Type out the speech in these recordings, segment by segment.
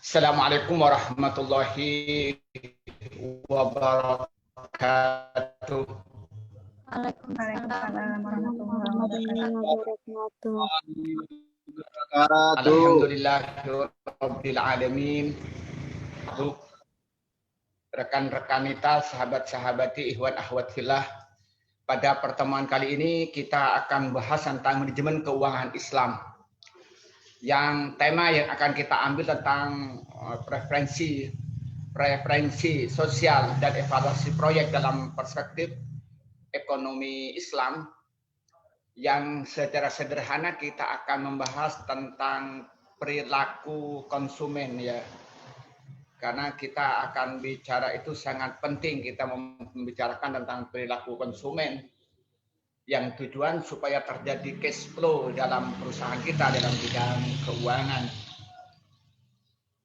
Assalamualaikum warahmatullahi wabarakatuh. Waalaikumsalam warahmatullahi wabarakatuh. Alhamdulillahirabbil alamin. Rekan-rekan kita, sahabat-sahabati, ikhwan akhwat fillah. Pada pertemuan kali ini kita akan bahas tentang manajemen keuangan Islam. Yang tema yang akan kita ambil tentang preferensi sosial dan evaluasi proyek dalam perspektif ekonomi Islam. Yang secara sederhana kita akan membahas tentang perilaku konsumen ya. Karena kita akan bicara itu sangat penting, kita membicarakan tentang perilaku konsumen yang tujuan supaya terjadi cash flow dalam perusahaan kita dalam bidang keuangan.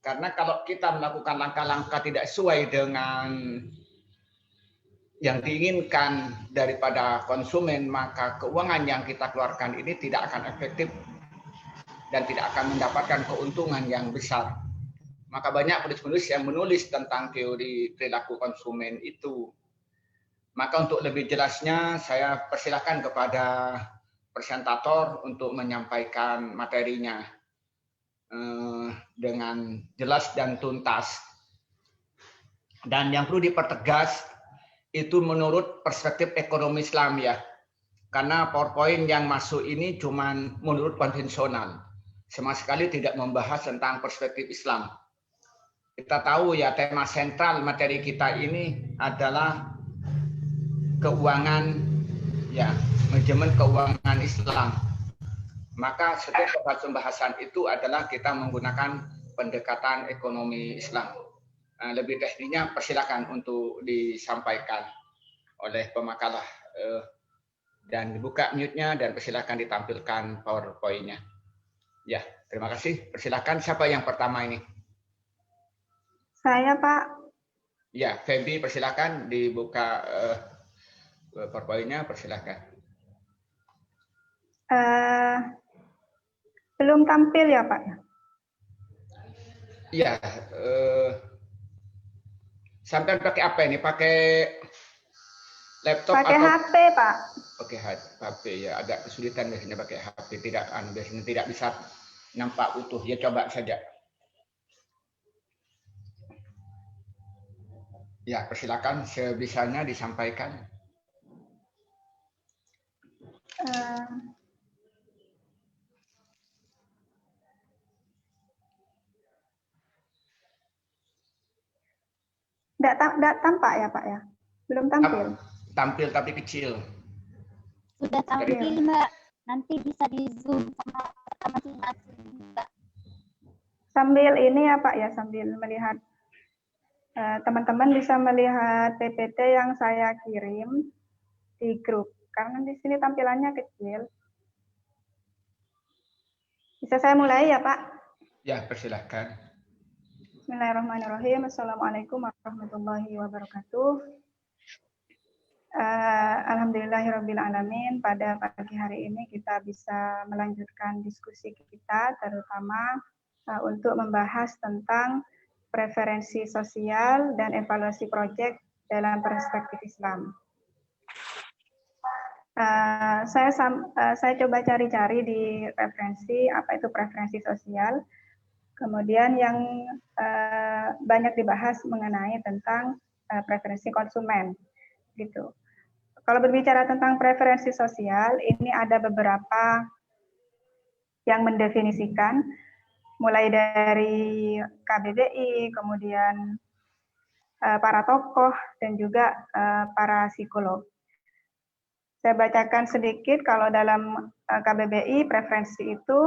Karena kalau kita melakukan langkah-langkah tidak sesuai dengan yang diinginkan daripada konsumen, maka keuangan yang kita keluarkan ini tidak akan efektif dan tidak akan mendapatkan keuntungan yang besar. Maka banyak penulis-penulis yang menulis tentang teori perilaku konsumen itu. Maka untuk lebih jelasnya saya persilakan kepada presentator untuk menyampaikan materinya dengan jelas dan tuntas. Dan yang perlu dipertegas itu menurut perspektif ekonomi Islam ya. Karena PowerPoint yang masuk ini cuma menurut konvensional. Sama sekali tidak membahas tentang perspektif Islam. Kita tahu ya tema sentral materi kita ini adalah keuangan ya, manajemen keuangan Islam. Maka setiap pembahasan itu adalah kita menggunakan pendekatan ekonomi Islam. Lebih teknisnya persilakan untuk disampaikan oleh pemakalah dan dibuka mute-nya dan persilakan ditampilkan PowerPoint-nya. Ya, terima kasih. Persilakan siapa yang pertama ini? Saya, Pak. Ya, Feby persilakan dibuka PowerPoint-nya, persilakan. Belum tampil ya, Pak? Ya, sampai pakai apa ini? Pakai laptop pakai atau HP, Pak? Pakai HP ya, agak kesulitan biasanya pakai HP, biasanya tidak bisa nampak utuh. Ya coba saja. Ya, persilakan sebisanya disampaikan. Enggak tampak ya, Pak ya? Belum tampil. Tampil tapi kecil. Sudah tampil, Mbak. Nanti bisa di Zoom sama masing-masing, Mbak. Sambil ini ya, Pak ya, sambil melihat teman-teman bisa melihat PPT yang saya kirim di grup. Karena di sini tampilannya kecil. Bisa saya mulai ya, Pak? Ya, persilakan. Bismillahirrahmanirrahim. Assalamualaikum warahmatullahi wabarakatuh. Alhamdulillahirabbil alamin. Pada pagi hari ini kita bisa melanjutkan diskusi kita, terutama untuk membahas tentang preferensi sosial dan evaluasi proyek dalam perspektif Islam. Saya coba cari-cari di referensi apa itu preferensi sosial. Kemudian yang banyak dibahas mengenai tentang preferensi konsumen, gitu. Kalau berbicara tentang preferensi sosial, ini ada beberapa yang mendefinisikan, mulai dari KBBI, kemudian para tokoh dan juga para psikolog. Saya bacakan sedikit. Kalau dalam KBBI, preferensi itu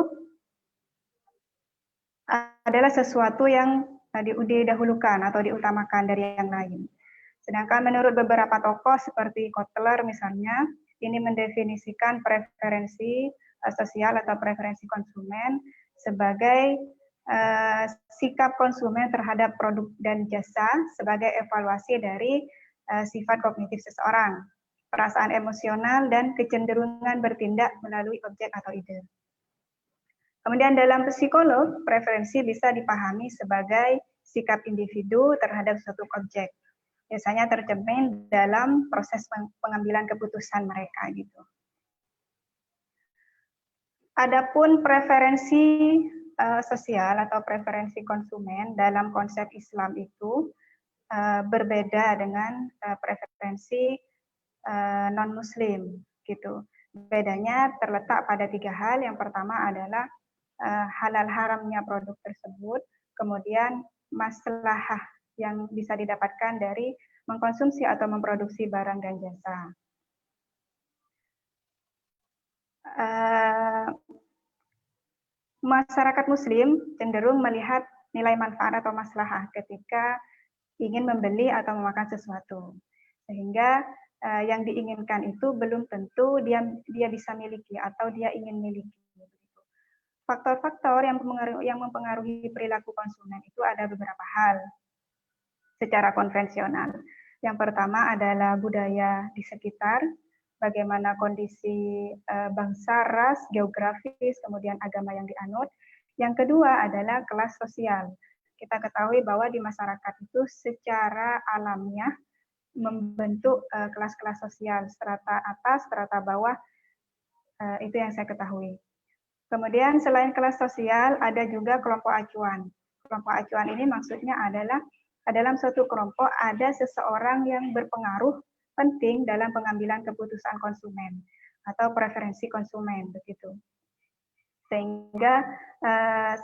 adalah sesuatu yang didahulukan atau diutamakan dari yang lain. Sedangkan menurut beberapa tokoh seperti Kotler misalnya, ini mendefinisikan preferensi sosial atau preferensi konsumen sebagai sikap konsumen terhadap produk dan jasa sebagai evaluasi dari sifat kognitif seseorang, perasaan emosional, dan kecenderungan bertindak melalui objek atau ide. Kemudian dalam psikolog, preferensi bisa dipahami sebagai sikap individu terhadap suatu objek. Biasanya tercermin dalam proses pengambilan keputusan mereka gitu. Adapun preferensi sosial atau preferensi konsumen dalam konsep Islam itu berbeda dengan preferensi non-Muslim gitu. Bedanya terletak pada 3 hal. Yang pertama adalah halal haramnya produk tersebut, kemudian maslahah yang bisa didapatkan dari mengkonsumsi atau memproduksi barang dan jasa. Masyarakat Muslim cenderung melihat nilai manfaat atau maslahah ketika ingin membeli atau memakan sesuatu, sehingga yang diinginkan itu belum tentu dia bisa miliki atau dia ingin miliki. Faktor-faktor yang mempengaruhi perilaku konsumen itu ada beberapa hal secara konvensional. Yang pertama adalah budaya di sekitar, bagaimana kondisi bangsa, ras, geografis, kemudian agama yang dianut. Yang kedua adalah kelas sosial. Kita ketahui bahwa di masyarakat itu secara alamiah membentuk kelas-kelas sosial, strata atas, strata bawah, itu yang saya ketahui. Kemudian selain kelas sosial, ada juga kelompok acuan. Kelompok acuan ini maksudnya adalah dalam suatu kelompok ada seseorang yang berpengaruh penting dalam pengambilan keputusan konsumen atau preferensi konsumen begitu. Sehingga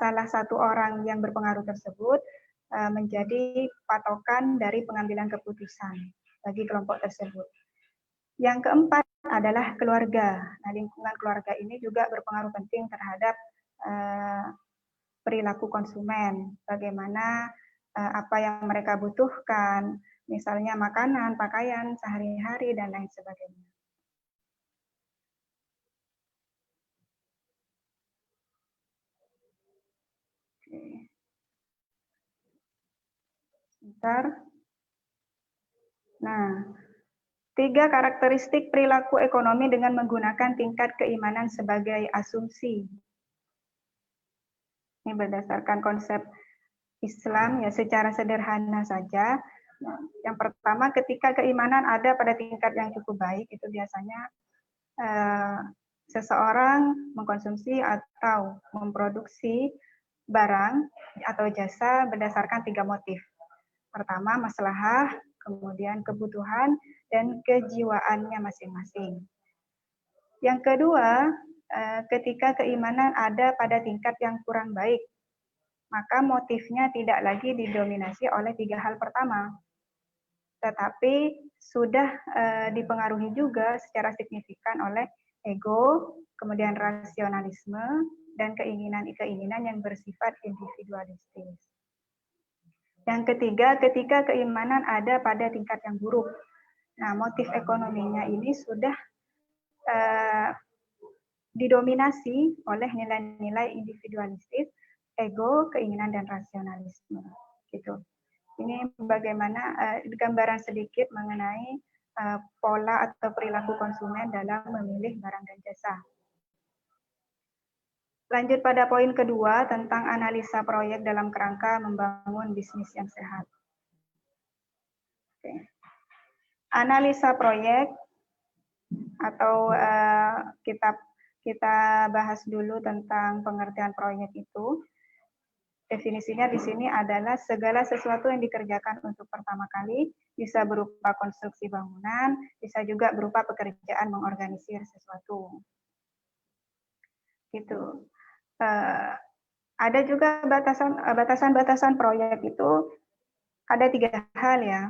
salah satu orang yang berpengaruh tersebut menjadi patokan dari pengambilan keputusan bagi kelompok tersebut. Yang keempat adalah keluarga. Nah, lingkungan keluarga ini juga berpengaruh penting terhadap perilaku konsumen. Bagaimana apa yang mereka butuhkan, misalnya makanan, pakaian sehari-hari dan lain sebagainya. Oke. Sebentar. Nah, 3 karakteristik perilaku ekonomi dengan menggunakan tingkat keimanan sebagai asumsi. Ini berdasarkan konsep Islam ya secara sederhana saja. Yang pertama, ketika keimanan ada pada tingkat yang cukup baik, itu biasanya seseorang mengkonsumsi atau memproduksi barang atau jasa berdasarkan 3 motif. Pertama, maslahah, kemudian kebutuhan, dan kejiwaannya masing-masing. Yang kedua, ketika keimanan ada pada tingkat yang kurang baik, maka motifnya tidak lagi didominasi oleh 3 hal pertama, tetapi sudah dipengaruhi juga secara signifikan oleh ego, kemudian rasionalisme, dan keinginan-keinginan yang bersifat individualistis. Yang ketiga, ketika keimanan ada pada tingkat yang buruk. Nah, motif ekonominya ini sudah didominasi oleh nilai-nilai individualistis, ego, keinginan, dan rasionalisme. Gitu. Ini bagaimana gambaran sedikit mengenai pola atau perilaku konsumen dalam memilih barang dan jasa. Lanjut pada poin kedua tentang analisa proyek dalam kerangka membangun bisnis yang sehat. Oke. Analisa proyek atau kita bahas dulu tentang pengertian proyek itu. Definisinya di sini adalah segala sesuatu yang dikerjakan untuk pertama kali, bisa berupa konstruksi bangunan, bisa juga berupa pekerjaan mengorganisir sesuatu. Gitu. Ada juga batasan-batasan proyek itu ada 3 hal ya.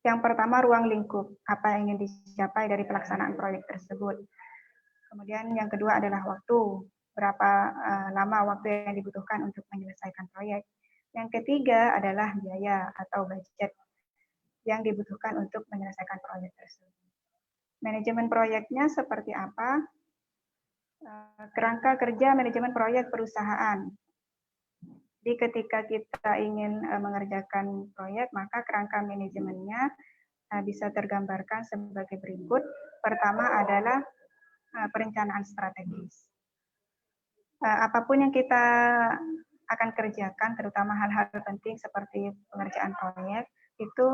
Yang pertama, ruang lingkup, apa yang ingin dicapai dari pelaksanaan proyek tersebut. Kemudian yang kedua adalah waktu, berapa lama waktu yang dibutuhkan untuk menyelesaikan proyek. Yang ketiga adalah biaya atau budget yang dibutuhkan untuk menyelesaikan proyek tersebut. Manajemen proyeknya seperti apa? Kerangka kerja manajemen proyek perusahaan. Jadi ketika kita ingin mengerjakan proyek, maka kerangka manajemennya bisa tergambarkan sebagai berikut. Pertama adalah perencanaan strategis. apapun yang kita akan kerjakan, terutama hal-hal penting seperti pengerjaan proyek, itu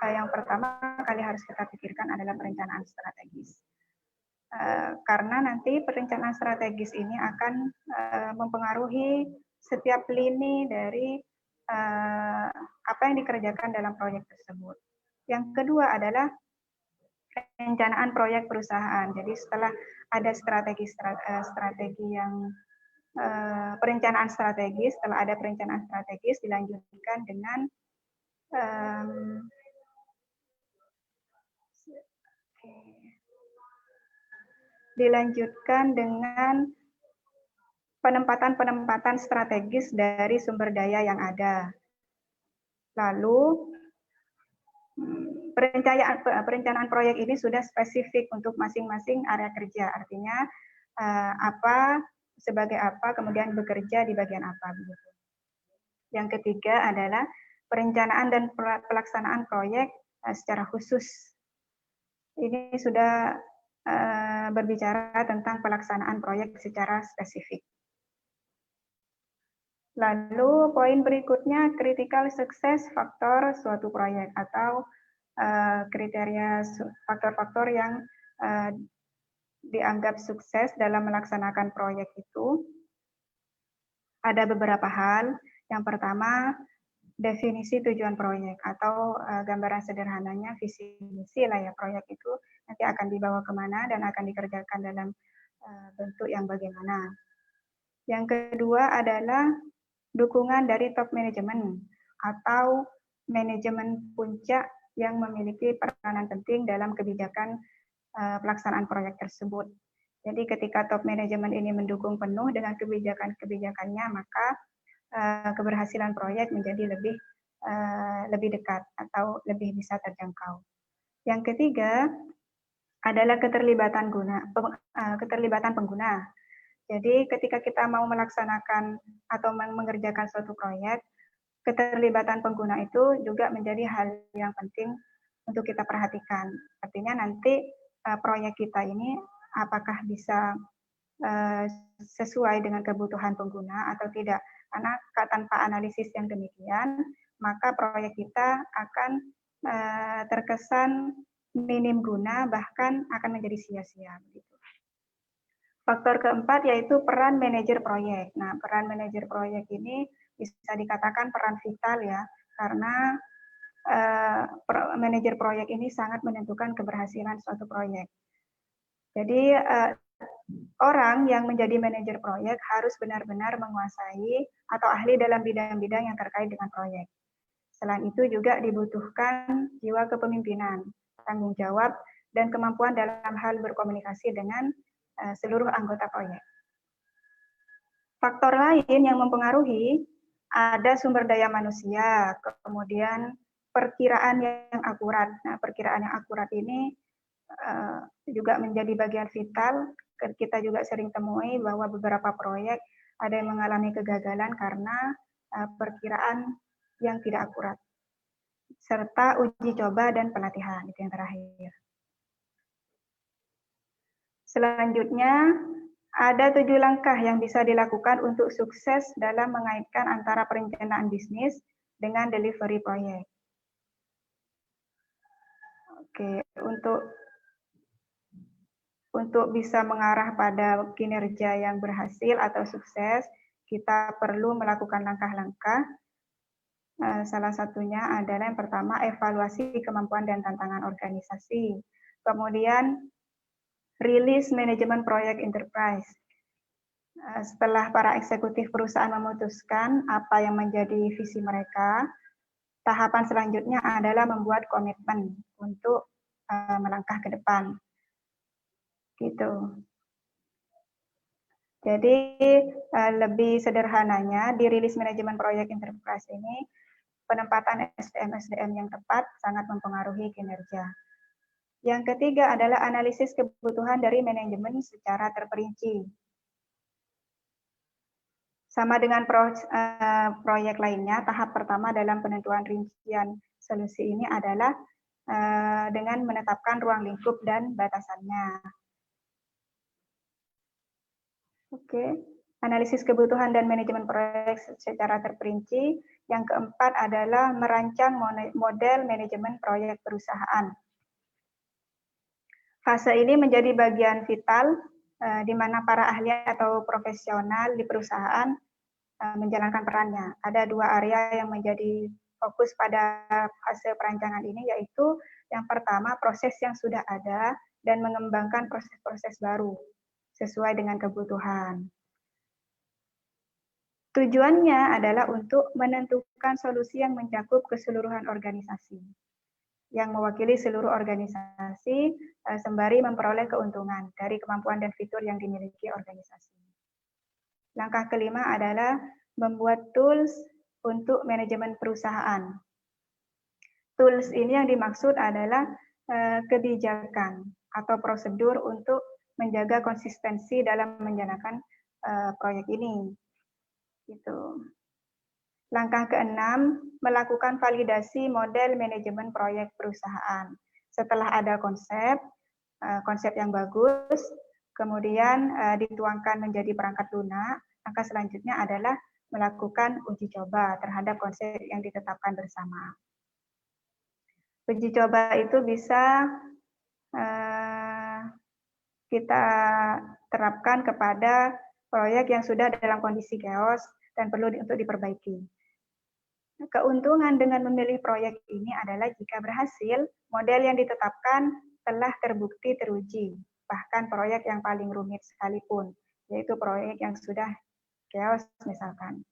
yang pertama kali harus kita pikirkan adalah perencanaan strategis. Karena nanti perencanaan strategis ini akan mempengaruhi setiap lini dari apa yang dikerjakan dalam proyek tersebut. Yang kedua adalah perencanaan proyek perusahaan. Jadi setelah ada strategi yang perencanaan strategis, setelah ada perencanaan strategis dilanjutkan dengan penempatan strategis dari sumber daya yang ada. Lalu perencanaan proyek ini sudah spesifik untuk masing-masing area kerja, artinya apa sebagai apa, kemudian bekerja di bagian apa. Begitu. Yang ketiga adalah perencanaan dan pelaksanaan proyek secara khusus. Ini sudah berbicara tentang pelaksanaan proyek secara spesifik. Lalu poin berikutnya critical success faktor suatu proyek atau kriteria faktor-faktor yang dianggap sukses dalam melaksanakan proyek itu ada beberapa hal. Yang pertama, definisi tujuan proyek atau gambaran sederhananya visi misi lah ya, proyek itu nanti akan dibawa kemana dan akan dikerjakan dalam bentuk yang bagaimana. Yang kedua adalah dukungan dari top manajemen atau manajemen puncak yang memiliki peranan penting dalam kebijakan pelaksanaan proyek tersebut. Jadi ketika top manajemen ini mendukung penuh dengan kebijakan-kebijakannya, maka keberhasilan proyek menjadi lebih dekat atau lebih bisa terjangkau. Yang ketiga adalah keterlibatan pengguna. Jadi ketika kita mau melaksanakan atau mengerjakan suatu proyek, keterlibatan pengguna itu juga menjadi hal yang penting untuk kita perhatikan. Artinya nanti proyek kita ini apakah bisa sesuai dengan kebutuhan pengguna atau tidak. Karena tanpa analisis yang demikian, maka proyek kita akan terkesan minim guna, bahkan akan menjadi sia-sia. Faktor keempat yaitu peran manajer proyek. Nah, peran manajer proyek ini bisa dikatakan peran vital ya, karena manajer proyek ini sangat menentukan keberhasilan suatu proyek. Jadi orang yang menjadi manajer proyek harus benar-benar menguasai atau ahli dalam bidang-bidang yang terkait dengan proyek. Selain itu juga dibutuhkan jiwa kepemimpinan, tanggung jawab, dan kemampuan dalam hal berkomunikasi dengan seluruh anggota proyek. Faktor lain yang mempengaruhi ada sumber daya manusia, kemudian perkiraan yang akurat. Nah, perkiraan yang akurat ini juga menjadi bagian vital. Kita juga sering temui bahwa beberapa proyek ada yang mengalami kegagalan karena perkiraan yang tidak akurat, serta uji coba dan pelatihan. Itu yang terakhir. Selanjutnya, ada 7 langkah yang bisa dilakukan untuk sukses dalam mengaitkan antara perencanaan bisnis dengan delivery proyek. Oke, untuk bisa mengarah pada kinerja yang berhasil atau sukses, kita perlu melakukan langkah-langkah. Salah satunya adalah yang pertama, evaluasi kemampuan dan tantangan organisasi. Kemudian, rilis manajemen proyek enterprise. Setelah para eksekutif perusahaan memutuskan apa yang menjadi visi mereka, tahapan selanjutnya adalah membuat komitmen untuk melangkah ke depan. Gitu. Jadi lebih sederhananya di rilis manajemen proyek enterprise ini penempatan SDM yang tepat sangat mempengaruhi kinerja. Yang ketiga adalah analisis kebutuhan dari manajemen secara terperinci. Sama dengan proyek lainnya, tahap pertama dalam penentuan rincian solusi ini adalah dengan menetapkan ruang lingkup dan batasannya. Oke. analisis kebutuhan dan manajemen proyek secara terperinci. Yang keempat adalah merancang model manajemen proyek perusahaan. Fase ini menjadi bagian vital di mana para ahli atau profesional di perusahaan menjalankan perannya. Ada dua area yang menjadi fokus pada fase perancangan ini, yaitu yang pertama proses yang sudah ada dan mengembangkan proses-proses baru sesuai dengan kebutuhan. Tujuannya adalah untuk menentukan solusi yang mencakup keseluruhan organisasi, yang mewakili seluruh organisasi sembari memperoleh keuntungan dari kemampuan dan fitur yang dimiliki organisasi. Langkah kelima adalah membuat tools untuk manajemen perusahaan. Tools ini yang dimaksud adalah kebijakan atau prosedur untuk menjaga konsistensi dalam menjalankan proyek ini. Gitu. Langkah keenam, melakukan validasi model manajemen proyek perusahaan. Setelah ada konsep yang bagus, kemudian dituangkan menjadi perangkat lunak, langkah selanjutnya adalah melakukan uji coba terhadap konsep yang ditetapkan bersama. Uji coba itu bisa kita terapkan kepada proyek yang sudah dalam kondisi chaos dan perlu untuk diperbaiki. Keuntungan dengan memilih proyek ini adalah jika berhasil, model yang ditetapkan telah terbukti teruji, bahkan proyek yang paling rumit sekalipun, yaitu proyek yang sudah chaos misalkan.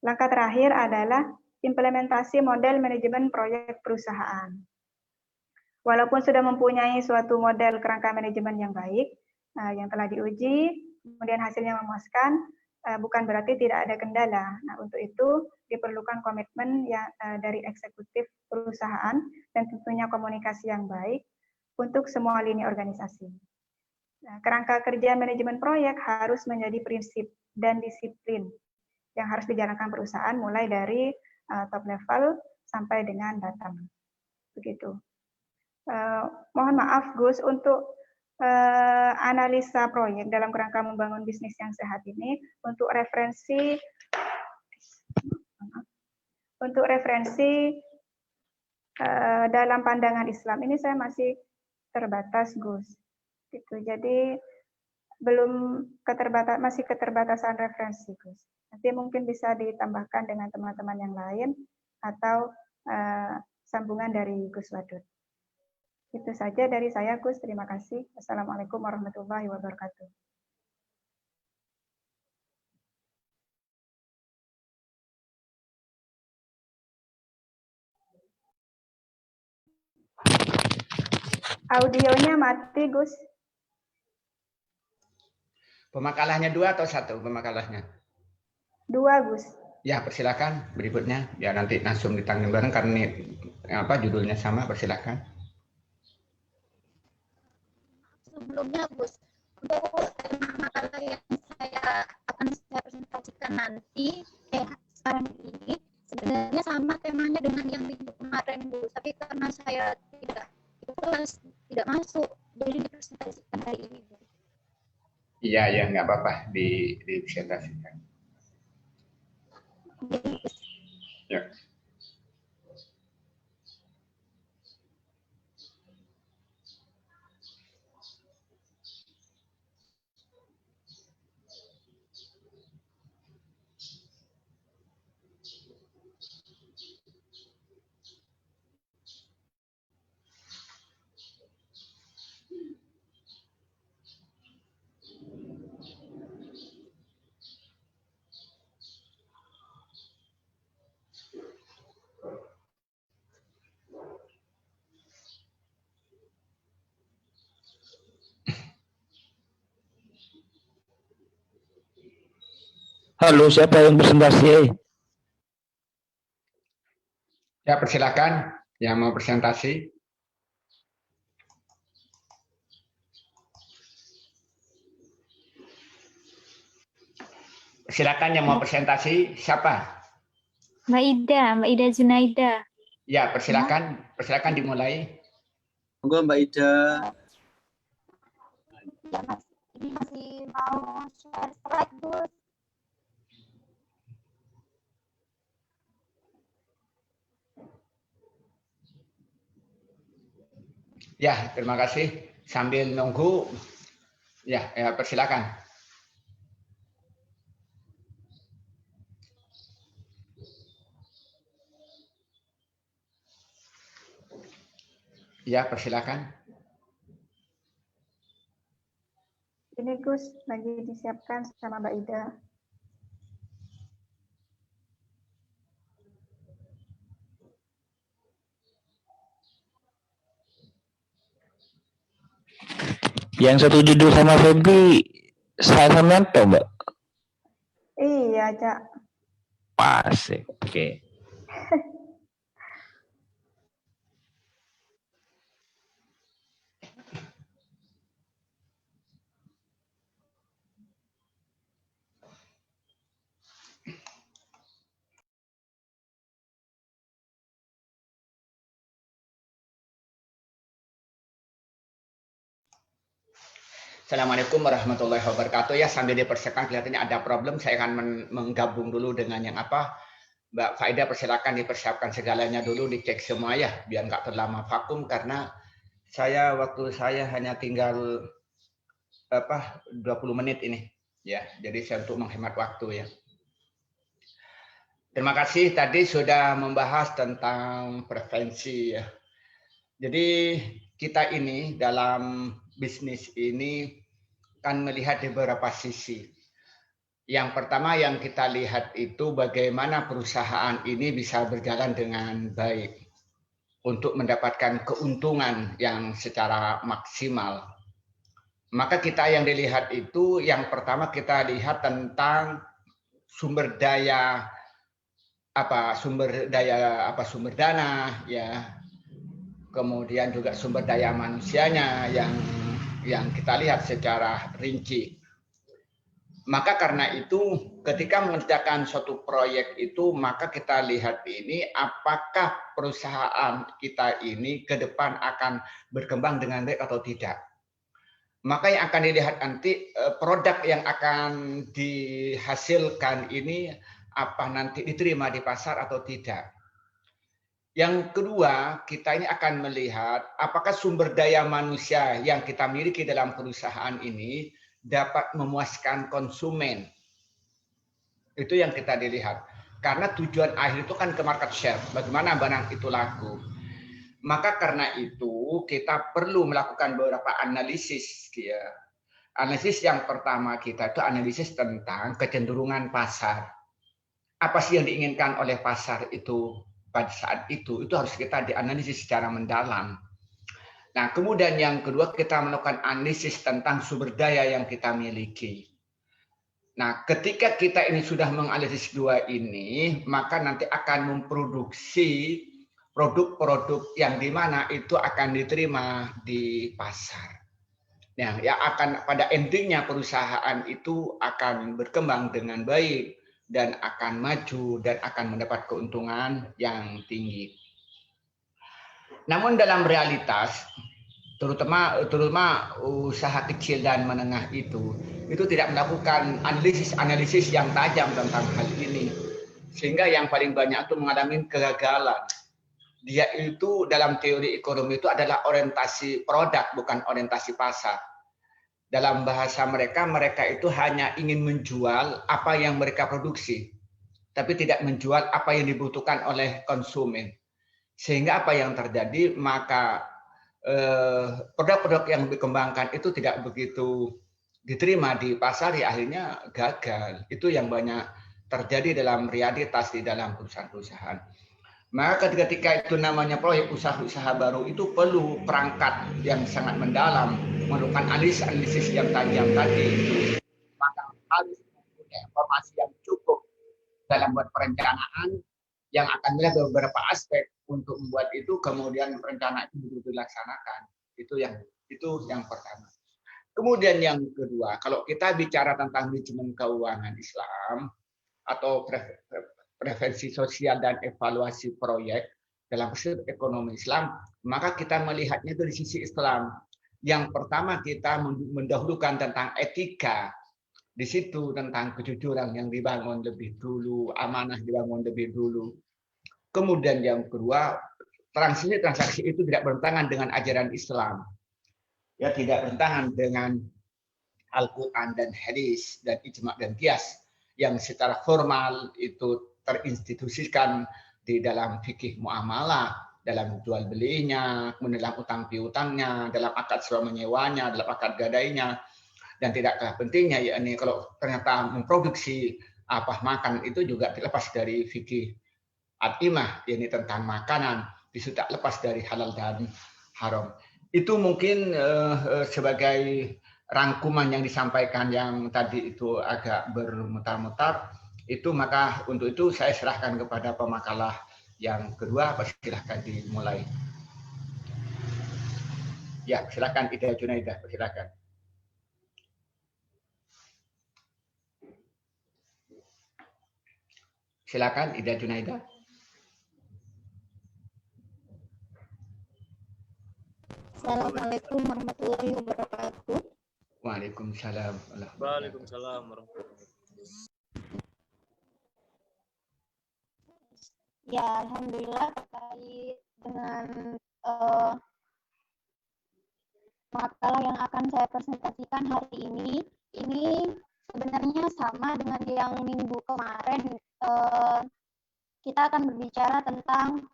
Langkah terakhir adalah implementasi model manajemen proyek perusahaan. Walaupun sudah mempunyai suatu model kerangka manajemen yang baik, yang telah diuji, kemudian hasilnya memuaskan, bukan berarti tidak ada kendala. Nah, untuk itu diperlukan komitmen dari eksekutif perusahaan dan tentunya komunikasi yang baik untuk semua lini organisasi. Nah, kerangka kerja manajemen proyek harus menjadi prinsip dan disiplin yang harus dijalankan perusahaan mulai dari top level sampai dengan bottom. Begitu. Mohon maaf Gus, untuk analisa proyek dalam kerangka membangun bisnis yang sehat ini, untuk referensi dalam pandangan Islam ini saya masih terbatas Gus. Gitu. Jadi masih keterbatasan referensi Gus. Nanti mungkin bisa ditambahkan dengan teman-teman yang lain atau sambungan dari Gus Wadud. Itu saja dari saya, Gus. Terima kasih. Assalamualaikum warahmatullahi wabarakatuh. Audionya mati, Gus. Pemakalahnya 2 atau 1 pemakalahnya? 2, Gus. Ya, persilakan berikutnya. Ya, nanti langsung ditanggung bareng karena judulnya sama, persilakan. Sebelumnya Gus, untuk tema makalah yang akan saya presentasikan nanti sekarang ini sebenarnya sama temanya dengan yang minggu kemarin Gus, tapi karena saya tidak masuk jadi dipresentasikan hari ini Gus. Iya, nggak apa-apa dipresentasikan. Ya. Halo, siapa yang presentasi? Ya, persilakan yang mau presentasi. Silakan yang mau presentasi, siapa? Mbak Ida Junaida. Ya, persilakan dimulai. Monggo Mbak Ida. Ya, Mas, ini masih mau share slide, Gus. Ya, terima kasih. Sambil nunggu, ya persilakan. Ya, persilakan. Ini Gus lagi disiapkan sama Mbak Ida. Yang satu judul sama Febri, saya Samyanto, Mbak. Iya, Cak. Pas, oke. Assalamualaikum warahmatullahi wabarakatuh. Ya, sambil dipersiapkan kelihatannya ada problem. Saya akan menggabung dulu dengan yang apa. Mbak Faida persilakan dipersiapkan segalanya dulu, dicek semua ya, biar nggak terlama vakum karena waktu saya hanya tinggal 20 menit ini. Ya, jadi saya untuk menghemat waktu ya. Terima kasih tadi sudah membahas tentang preferensi ya. Jadi kita ini dalam bisnis ini kan melihat di beberapa sisi. Yang pertama yang kita lihat itu bagaimana perusahaan ini bisa berjalan dengan baik untuk mendapatkan keuntungan yang secara maksimal. Maka kita yang dilihat itu yang pertama kita lihat tentang sumber dana ya, kemudian juga sumber daya manusianya yang kita lihat secara rinci. Maka karena itu ketika mengerjakan suatu proyek itu maka kita lihat ini apakah perusahaan kita ini ke depan akan berkembang dengan baik atau tidak. Maka yang akan dilihat nanti produk yang akan dihasilkan ini apa nanti diterima di pasar atau tidak. Yang kedua, kita ini akan melihat apakah sumber daya manusia yang kita miliki dalam perusahaan ini dapat memuaskan konsumen. Itu yang kita dilihat. Karena tujuan akhir itu kan ke market share. Bagaimana barang itu laku. Maka karena itu kita perlu melakukan beberapa analisis. Ya. Analisis yang pertama kita itu analisis tentang kecenderungan pasar. Apa sih yang diinginkan oleh pasar itu pada saat itu harus kita dianalisis secara mendalam. Nah, kemudian yang kedua kita melakukan analisis tentang sumber daya yang kita miliki. Nah, ketika kita ini sudah menganalisis dua ini, maka nanti akan memproduksi produk-produk yang dimana itu akan diterima di pasar. Nah, yang akan pada endingnya perusahaan itu akan berkembang dengan baik dan akan maju dan akan mendapat keuntungan yang tinggi. Namun dalam realitas, terutama usaha kecil dan menengah itu tidak melakukan analisis yang tajam tentang hal ini. Sehingga yang paling banyak itu mengalami kegagalan. Dia itu dalam teori ekonomi itu adalah orientasi produk, bukan orientasi pasar. Dalam bahasa mereka itu hanya ingin menjual apa yang mereka produksi, tapi tidak menjual apa yang dibutuhkan oleh konsumen. Sehingga apa yang terjadi, maka produk-produk yang dikembangkan itu tidak begitu diterima di pasar, ya akhirnya gagal. Itu yang banyak terjadi dalam realitas di dalam perusahaan-perusahaan. Maka ketika itu namanya proyek usaha-usaha baru itu perlu perangkat yang sangat mendalam, melakukan analisis yang tajam tadi. Maka harus mempunyai informasi yang cukup dalam buat perencanaan yang akan melihat beberapa aspek untuk membuat itu, kemudian rencana itu betul-betul dilaksanakan. Itu yang pertama. Kemudian yang kedua, kalau kita bicara tentang manajemen keuangan Islam atau preferensi sosial dan evaluasi proyek dalam prinsip ekonomi Islam, maka kita melihatnya itu di sisi Islam. Yang pertama kita mendahulukan tentang etika. Di situ tentang kejujuran yang dibangun lebih dulu, amanah dibangun lebih dulu. Kemudian yang kedua, transaksi itu tidak bertentangan dengan ajaran Islam, ya tidak bertentangan dengan Al-Quran dan hadis dan ijma dan qiyas yang secara formal itu terinstitusikan di dalam fikih muamalah, dalam jual belinya, kemudian dalam utang piutangnya, dalam akad sewa menyewanya, dalam akad gadainya, dan tidak kalah pentingnya yakni kalau ternyata memproduksi apa makan itu juga terlepas dari fikih atimah, yakni tentang makanan, itu tak lepas dari halal dan haram. Itu mungkin sebagai rangkuman yang disampaikan yang tadi itu agak bermutar-mutar, itu maka untuk itu saya serahkan kepada pemakalah yang kedua. Silahkan dimulai. Ya, silakan Ida Junaidah, silakan. Silakan Ida Junaidah. Assalamualaikum warahmatullahi wabarakatuh. Waalaikumsalam. Waalaikumsalam warahmatullahi wabarakatuh. Ya, alhamdulillah terkait dengan makalah yang akan saya presentasikan hari ini sebenarnya sama dengan yang minggu kemarin. Kita akan berbicara tentang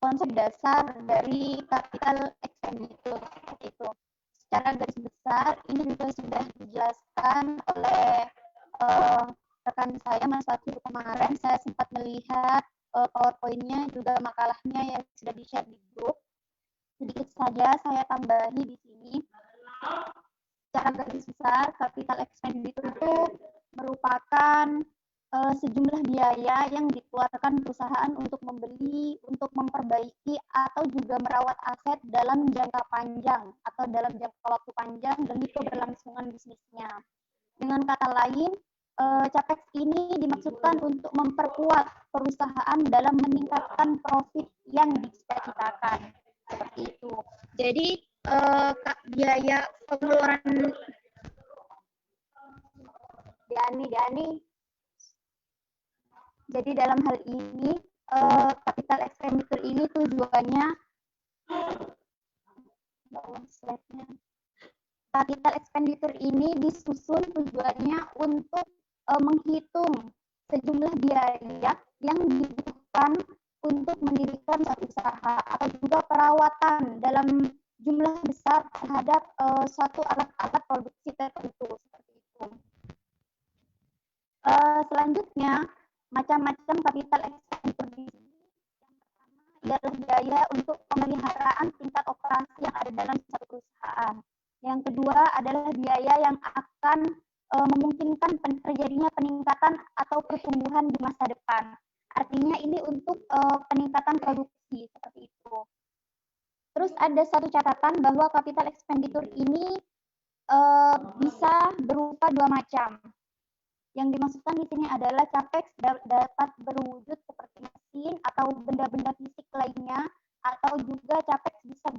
konsep dasar dari capital expenditure itu. Secara garis besar ini juga sudah dijelaskan oleh rekan saya Mas Fatir kemarin. Saya sempat melihat PowerPoint-nya juga makalahnya yang sudah di-share di grup. Sedikit saja saya tambahi di sini. Secara garis besar capital expenditure itu merupakan sejumlah biaya yang dikeluarkan perusahaan untuk membeli, untuk memperbaiki, atau juga merawat aset dalam jangka panjang atau dalam jangka waktu panjang demi keberlangsungan bisnisnya. Dengan kata lain, CAPEX ini dimaksudkan untuk memperkuat perusahaan dalam meningkatkan profit yang dicita-citakan. Seperti itu. Jadi, biaya pengeluaran Dani. Jadi dalam hal ini capital expenditure ini tujuannya capital expenditure ini disusun tujuannya untuk menghitung sejumlah biaya yang dibutuhkan untuk mendirikan suatu usaha atau juga perawatan dalam jumlah besar terhadap suatu alat-alat produksi tertentu seperti itu. Selanjutnya macam-macam capital expenditure di sini. Yang pertama adalah biaya untuk pemeliharaan tingkat operasi yang ada dalam suatu perusahaan. Yang kedua adalah biaya yang akan memungkinkan terjadinya peningkatan atau pertumbuhan di masa depan. Artinya ini untuk peningkatan produksi seperti itu. Terus ada satu catatan bahwa capital expenditure ini bisa berupa dua macam. Yang dimaksudkan di sini adalah CAPEX dapat berwujud seperti mesin atau benda-benda fisik lainnya, atau juga CAPEX bisa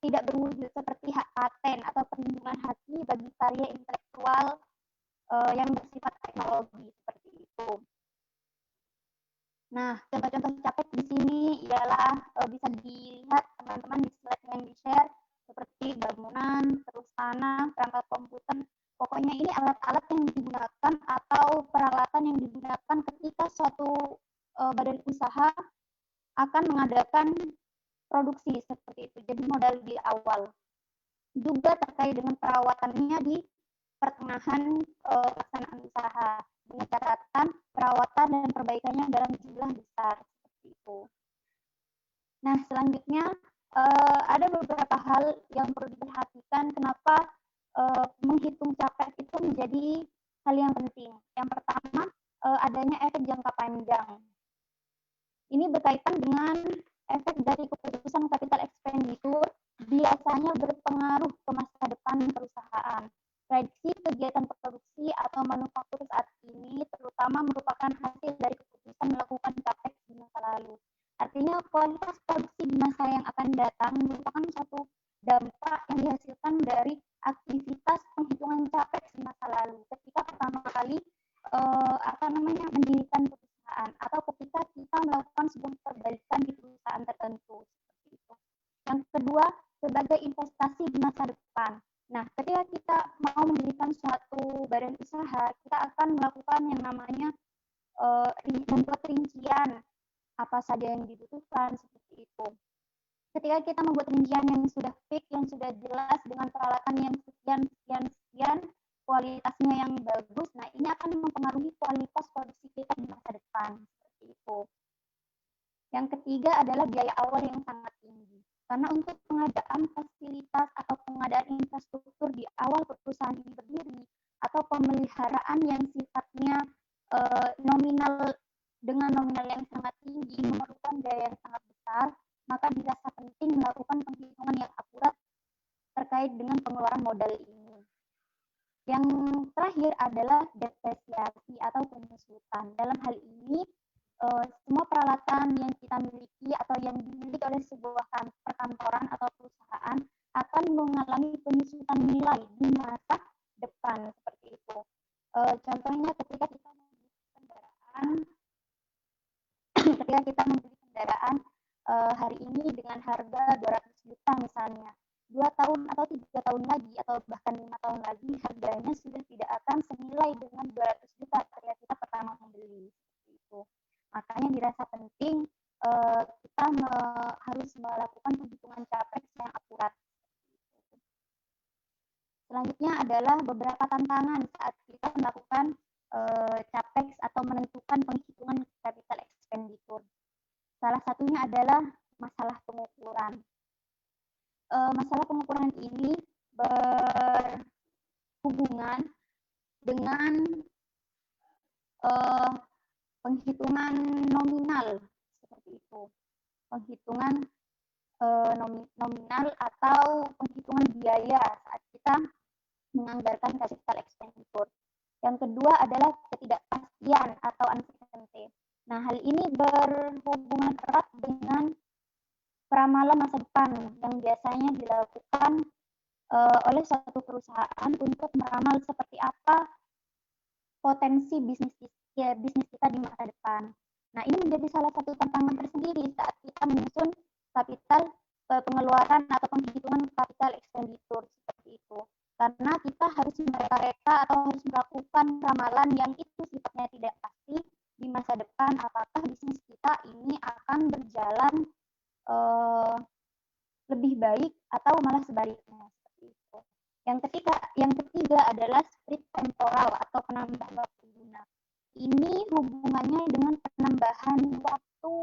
tidak berwujud seperti hak paten atau perlindungan haki bagi karya intelektual yang bersifat teknologi seperti itu. Nah, contoh-contoh CAPEX di sini ialah bisa dilihat teman-teman di slide yang di-share seperti bangunan, terus tanah, perangkat komputer. Pokoknya ini alat-alat yang digunakan atau peralatan yang digunakan ketika suatu badan usaha akan mengadakan produksi seperti itu. Jadi modal di awal. Juga terkait dengan perawatannya di pertengahan pelaksanaan usaha. Dengan catatan perawatan dan perbaikannya dalam jumlah besar seperti itu. Nah, selanjutnya ada beberapa hal yang perlu diperhatikan kenapa menghitung CAPEX itu menjadi hal yang penting. Yang pertama, adanya efek jangka panjang. Ini berkaitan dengan efek dari keputusan capital expenditure biasanya berpengaruh ke masa depan perusahaan. Prediksi kegiatan produksi atau manufaktur saat ini terutama merupakan hasil dari keputusan melakukan CAPEX di masa lalu. Artinya kualitas produksi di masa yang akan datang merupakan suatu dampak yang dihasilkan dari aktivitas penghitungan CAPEX di masa lalu. Ketika pertama kali mendirikan perusahaan atau ketika kita melakukan sebuah investasi di masa depan. Nah, ketika kita mau mendirikan suatu badan usaha, kita akan melakukan yang namanya membuat rincian apa saja yang dibutuhkan seperti itu. Ketika kita membuat rincian yang sudah fix, yang sudah jelas dengan peralatan yang sekian, kualitasnya yang bagus, nah ini akan mempengaruhi kualitas produksi kita di masa depan seperti itu. Yang ketiga adalah biaya awal yang sangat tinggi. Karena untuk pengadaan fasilitas atau pengadaan infrastruktur di awal perusahaan ini berdiri atau pemeliharaan yang sifatnya nominal dengan nominal yang sangat tinggi memerlukan biaya yang sangat besar, maka dirasa penting melakukan penghitungan yang akurat terkait dengan pengeluaran modal ini. Yang terakhir adalah depresiasi atau penyusutan. Dalam hal ini, semua peralatan yang kita miliki atau yang dimiliki oleh sebuah perkantoran atau perusahaan akan mengalami penyusutan nilai di masa depan seperti itu. Contohnya ketika kita membeli kendaraan, hari ini dengan harga 200 juta misalnya, 2 tahun atau 3 tahun lagi atau bahkan 5 tahun lagi harganya sudah tidak akan senilai dengan 200 juta ketika kita pertama membeli seperti itu. Makanya dirasa penting kita harus melakukan penghitungan capex yang akurat. Selanjutnya adalah beberapa tantangan saat kita melakukan capex atau menentukan penghitungan capital expenditure. Salah satunya adalah masalah pengukuran. Masalah pengukuran ini berhubungan dengan penghitungan nominal seperti itu, penghitungan nominal atau penghitungan biaya saat kita menganggarkan capital expenditure. Yang kedua adalah ketidakpastian atau uncertainty. Nah, hal ini berhubungan erat dengan peramalan masa depan yang biasanya dilakukan oleh suatu perusahaan untuk meramal seperti apa potensi bisnis kita di masa depan. Nah, ini menjadi salah satu tantangan tersendiri saat kita menyusun kapital pengeluaran atau penghitungan capital expenditure seperti itu. Karena kita harus mereka atau harus melakukan ramalan yang itu sifatnya tidak pasti di masa depan, apakah bisnis kita ini akan berjalan lebih baik atau malah sebaliknya seperti itu. Yang ketiga adalah split temporal atau penambahan waktu guna. Ini hubungannya dengan penambahan waktu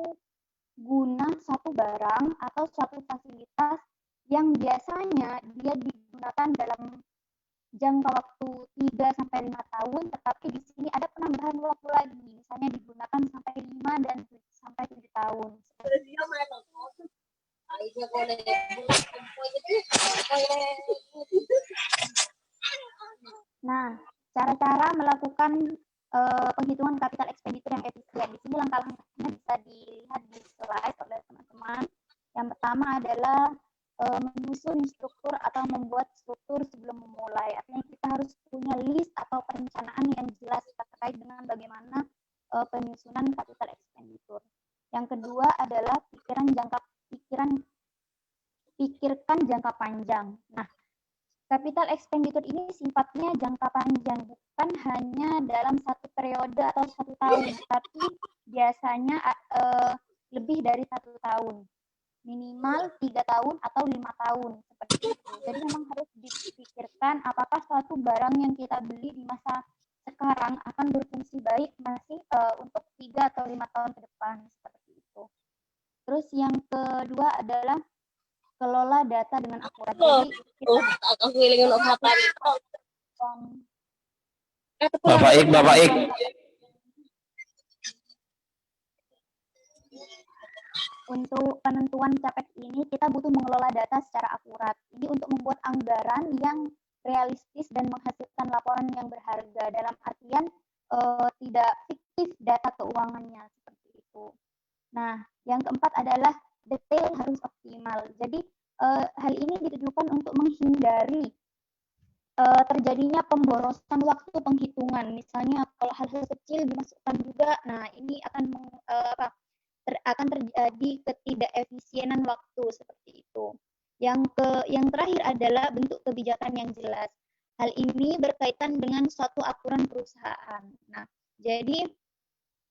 guna suatu barang atau suatu fasilitas yang biasanya dia digunakan dalam jangka waktu 3 sampai 5 tahun, tetapi di sini ada penambahan waktu lagi, misalnya digunakan sampai 5 dan sampai 7 tahun. Nah, cara-cara melakukan penghitungan capital expenditure yang efisien. Di sini langkah-langkahnya bisa dilihat di slide oleh teman-teman. Yang pertama adalah menyusun struktur atau membuat struktur sebelum memulai. Artinya kita harus punya list atau perencanaan yang jelas terkait dengan bagaimana penyusunan capital expenditure. Yang kedua adalah pikirkan jangka panjang. Nah, capital expenditure ini sifatnya jangka panjang, bukan hanya dalam satu periode atau 1 tahun, tapi biasanya lebih dari 1 tahun. Minimal 3 tahun atau 5 tahun seperti itu. Jadi memang harus dipikirkan apakah suatu barang yang kita beli di masa sekarang akan berfungsi baik masih untuk 3 atau 5 tahun ke depan seperti itu. Terus yang kedua adalah kelola data dengan akurat. Jadi Bapak Ik. Untuk penentuan capex ini kita butuh mengelola data secara akurat. Ini untuk membuat anggaran yang realistis dan menghasilkan laporan yang berharga. Dalam artian tidak fiktif data keuangannya seperti itu. Nah, yang keempat adalah detail harus optimal. Jadi hal ini ditujukan untuk menghindari terjadinya pemborosan waktu penghitungan. Misalnya kalau hal-hal kecil dimasukkan juga, nah ini akan akan terjadi ketidakefisienan waktu seperti itu. Yang terakhir adalah bentuk kebijakan yang jelas. Hal ini berkaitan dengan suatu aturan perusahaan. Nah, jadi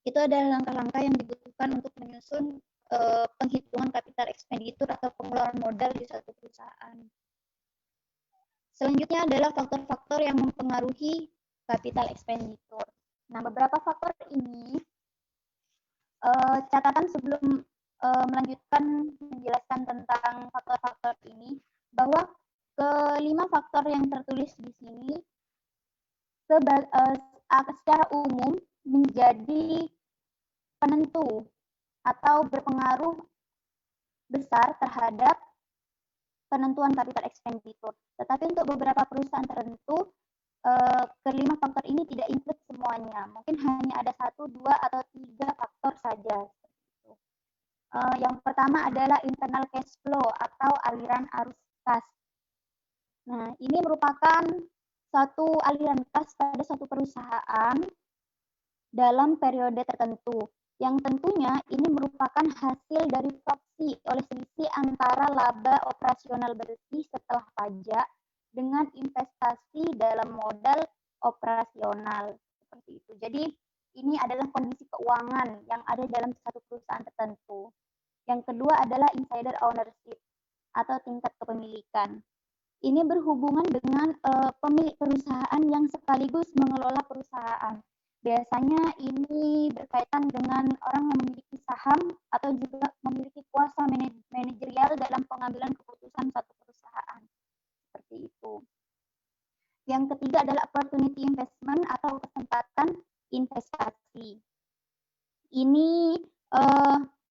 itu adalah langkah-langkah yang dibutuhkan untuk menyusun penghitungan kapital ekspenditur atau pengeluaran modal di suatu perusahaan. Selanjutnya adalah faktor-faktor yang mempengaruhi kapital ekspenditur. Nah, beberapa faktor ini catatan sebelum melanjutkan menjelaskan tentang faktor-faktor ini, bahwa kelima faktor yang tertulis di sini secara umum menjadi penentu atau berpengaruh besar terhadap penentuan kapital ekspenditur. Tetapi untuk beberapa perusahaan tertentu, kelima faktor ini tidak include semuanya. Mungkin hanya ada 1, 2, atau 3 faktor saja. Yang pertama adalah internal cash flow atau aliran arus kas. Nah, ini merupakan suatu aliran kas pada suatu perusahaan dalam periode tertentu, yang tentunya ini merupakan hasil dari proksi oleh selisih antara laba operasional bersih setelah pajak dengan investasi dalam modal operasional, seperti itu. Jadi ini adalah kondisi keuangan yang ada dalam satu perusahaan tertentu. Yang kedua adalah insider ownership atau tingkat kepemilikan. Ini berhubungan dengan pemilik perusahaan yang sekaligus mengelola perusahaan. Biasanya ini berkaitan dengan orang yang memiliki saham atau juga memiliki kuasa manajerial dalam pengambilan keputusan satu perusahaan. Seperti itu. Yang ketiga adalah opportunity investment atau kesempatan investasi. Ini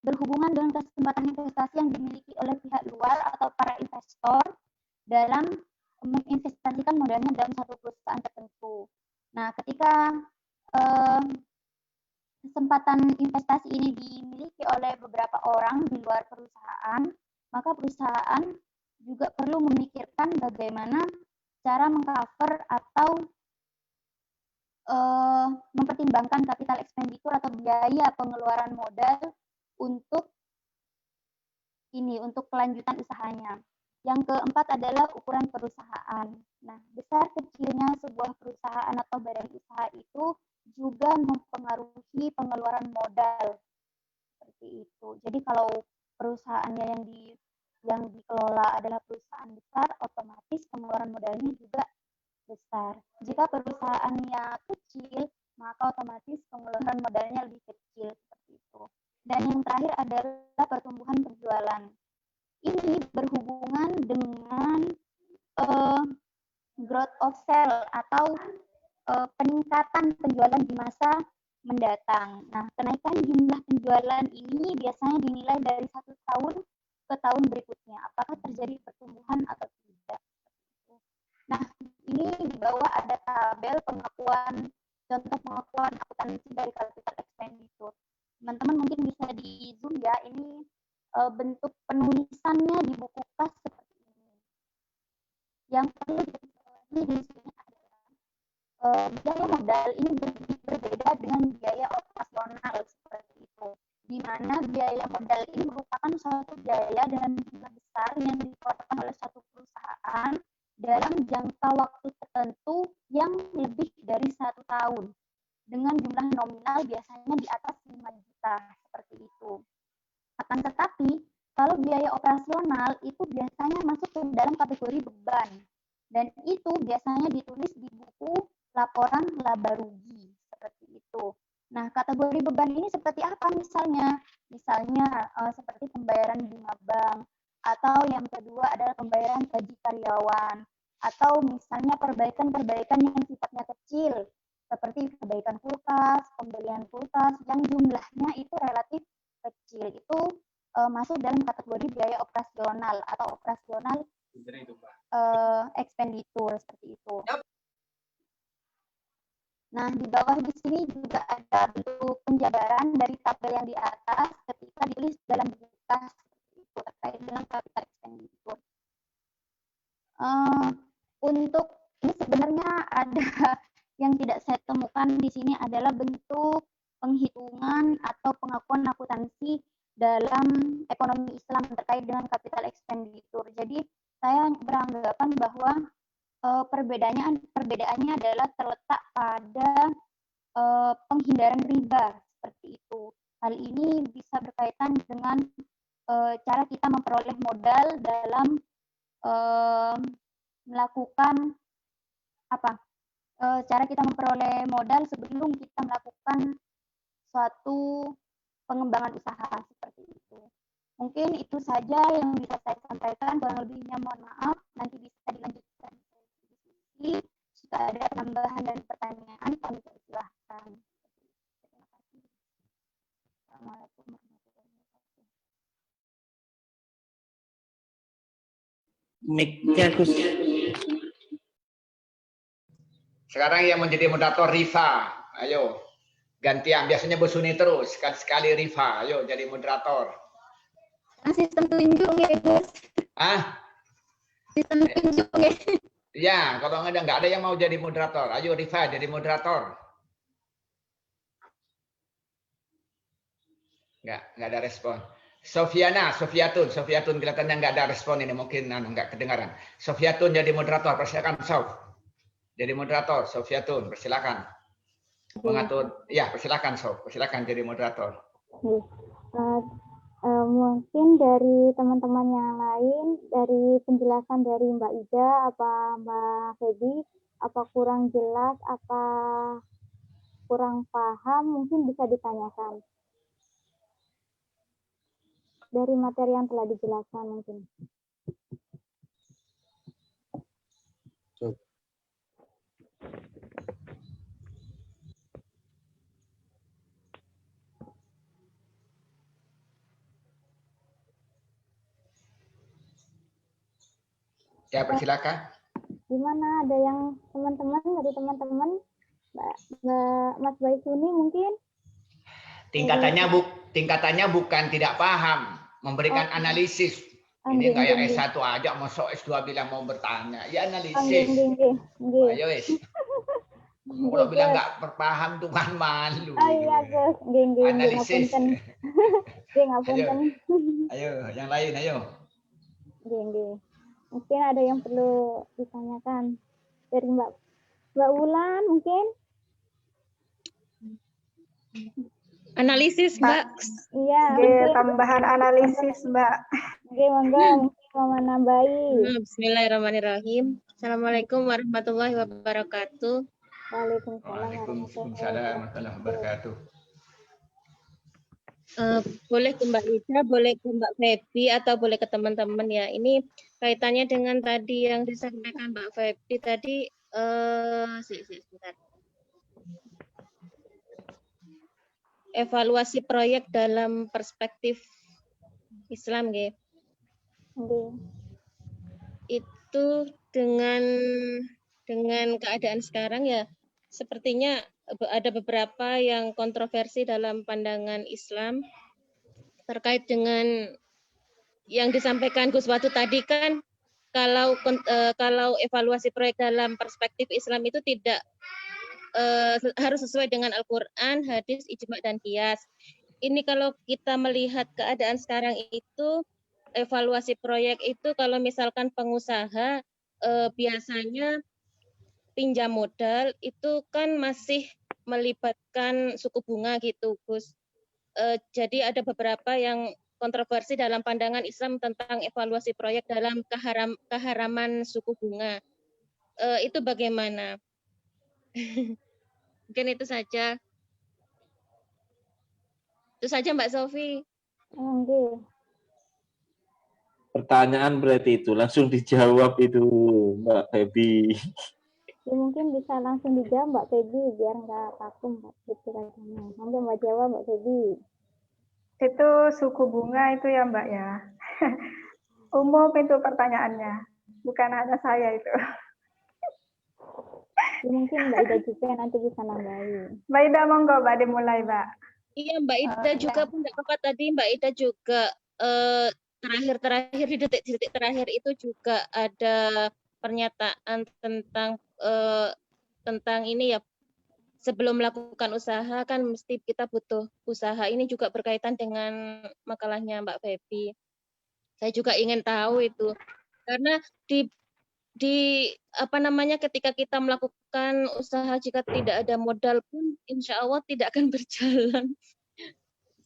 berhubungan dengan kesempatan investasi yang dimiliki oleh pihak luar atau para investor dalam menginvestasikan modalnya dalam satu perusahaan tertentu. Nah, ketika kesempatan investasi ini dimiliki oleh beberapa orang di luar perusahaan, maka perusahaan juga perlu memikirkan bagaimana cara mengcover atau mempertimbangkan kapital ekspenditur atau biaya pengeluaran modal untuk kelanjutan usahanya. Yang keempat adalah ukuran perusahaan. Nah, besar kecilnya sebuah perusahaan atau badan usaha itu juga mempengaruhi pengeluaran modal. Seperti itu. Jadi kalau perusahaannya yang dikelola adalah perusahaan besar, otomatis pengeluaran modalnya juga besar. Jika perusahaannya kecil, maka otomatis pengeluaran modalnya lebih kecil, seperti itu. Dan yang terakhir adalah pertumbuhan penjualan. Ini berhubungan dengan growth of sale atau peningkatan penjualan di masa mendatang. Nah, kenaikan jumlah penjualan ini biasanya dinilai dari 1 tahun ke tahun berikutnya. Apakah terjadi pertumbuhan atau tidak? Nah, ini di bawah ada tabel contoh pengakuan akuntansi dari kapital ekspenditur. Teman-teman mungkin bisa di zoom ya. Ini bentuk penulisannya di buku kas seperti ini. Yang perlu diketahui di sini adalah biaya modal ini berbeda dengan biaya operasional, seperti itu. Di mana biaya modal ini merupakan suatu biaya dengan jumlah besar yang dikeluarkan oleh suatu perusahaan dalam jangka waktu tertentu yang lebih dari 1 tahun dengan jumlah nominal biasanya di atas 5 juta, seperti itu. Akan tetapi, kalau biaya operasional itu biasanya masuk ke dalam kategori beban, dan itu biasanya ditulis di buku laporan laba rugi, seperti itu. Nah, kategori beban ini seperti apa misalnya? Misalnya seperti pembayaran bunga bank, atau yang kedua adalah pembayaran gaji karyawan, atau misalnya perbaikan-perbaikan yang sifatnya kecil, seperti perbaikan kulkas, pembelian kulkas, yang jumlahnya itu relatif kecil. Itu masuk dalam kategori biaya operasional atau operasional ekspenditur, seperti itu. Nah, di bawah di sini juga ada bentuk penjabaran dari tabel yang di atas ketika ditulis dalam buku kas seperti itu terkait dengan kapital ekspenditur. Untuk ini sebenarnya ada yang tidak saya temukan di sini adalah bentuk penghitungan atau pengakuan akuntansi dalam ekonomi Islam terkait dengan capital expenditure. Jadi saya beranggapan bahwa perbedaannya adalah terletak pada penghindaran riba seperti itu. Hal ini bisa berkaitan dengan cara kita memperoleh modal dalam melakukan cara kita memperoleh modal sebelum kita melakukan suatu pengembangan usaha seperti itu. Mungkin itu saja yang bisa saya sampaikan, kurang lebihnya mohon maaf, nanti bisa dilanjutkan diskusi. Jika ada tambahan dan pertanyaan kami persilahkan. Terima kasih. Assalamualaikum warahmatullahi wabarakatuh. Mic-nya Gus. Sekarang yang menjadi moderator Rifa. Ayo. Gantian. Biasanya Bu Suni terus. Sekali-sekali Rifa. Ayo jadi moderator. Sistem tunjuk ya, Gus. Sistem tunjuk ya. Ya, kalau nggak ada yang mau jadi moderator. Ayo Rifa jadi moderator. Nggak ada respon. Sofiatun kelihatannya nggak ada respon ini, mungkin nggak kedengaran. Sofiatun jadi moderator, persilakan Sof. Jadi moderator, Sofiatun, persilakan. Mengatur, ya persilakan Sof, persilakan jadi moderator. Mungkin dari teman-teman yang lain, dari penjelasan dari Mbak Ida, apa Mbak Febi, apa kurang jelas, apa kurang paham, mungkin bisa ditanyakan. Dari materi yang telah dijelaskan mungkin. Ya, persilakan. Gimana, ada yang teman-teman, dari teman-teman, Mas Baisuni mungkin? Tingkatannya bukan tidak paham, memberikan analisis. Ini kayak S1 aja, masuk S2 bilang mau bertanya. Ya analisis. Ayo wis. Kalau bilang nggak berpaham tuh kan malu. Iya, Gus. Analisis. Ayo, yang lain, ayo. Mungkin ada yang perlu ditanyakan dari Mbak Wulan mungkin. Analisis, Mbak. Iya. Tambahan analisis, Mbak. Monggo mungkin mau menambahi. Bismillahirrahmanirrahim. Assalamualaikum warahmatullahi wabarakatuh. Waalaikumsalam warahmatullahi wabarakatuh. Boleh ke Mbak Ida, boleh ke Mbak Febi, atau boleh ke teman-teman ya. Ini kaitannya dengan tadi yang disampaikan Mbak Febi tadi. Sebentar. Evaluasi proyek dalam perspektif Islam, gitu. Itu dengan keadaan sekarang ya, sepertinya ada beberapa yang kontroversi dalam pandangan Islam terkait dengan yang disampaikan Gus Watu tadi kan, kalau evaluasi proyek dalam perspektif Islam itu tidak harus sesuai dengan Al-Quran, hadis, ijma, dan qiyas. Ini kalau kita melihat keadaan sekarang itu, evaluasi proyek itu kalau misalkan pengusaha biasanya pinjam modal itu kan masih melibatkan suku bunga gitu, Gus. Jadi ada beberapa yang kontroversi dalam pandangan Islam tentang evaluasi proyek dalam keharaman suku bunga. Itu bagaimana? Mungkin itu saja. Itu saja Mbak Sofi. Pertanyaan berarti itu langsung dijawab itu Mbak Febi. Ya, mungkin bisa langsung dijawab Mbak Febi biar nggak vakum Mbak pikirannya. Monggo Mbak jawab Mbak Febi. Itu suku bunga itu ya Mbak ya. Umum itu pertanyaannya. Bukan hanya saya itu. Ya, mungkin Mbak Ida juga nanti bisa nambahin. Mbak Ida monggo Mbak dimulai Mbak. Iya Mbak Ida juga pun tidak apa-apa tadi Mbak Ida juga terakhir di detik-detik terakhir itu juga ada pernyataan tentang ini ya, sebelum melakukan usaha kan mesti kita butuh usaha. Ini juga berkaitan dengan makalahnya Mbak Feby. Saya juga ingin tahu itu karena di apa namanya ketika kita melakukan usaha jika tidak ada modal pun insya Allah tidak akan berjalan.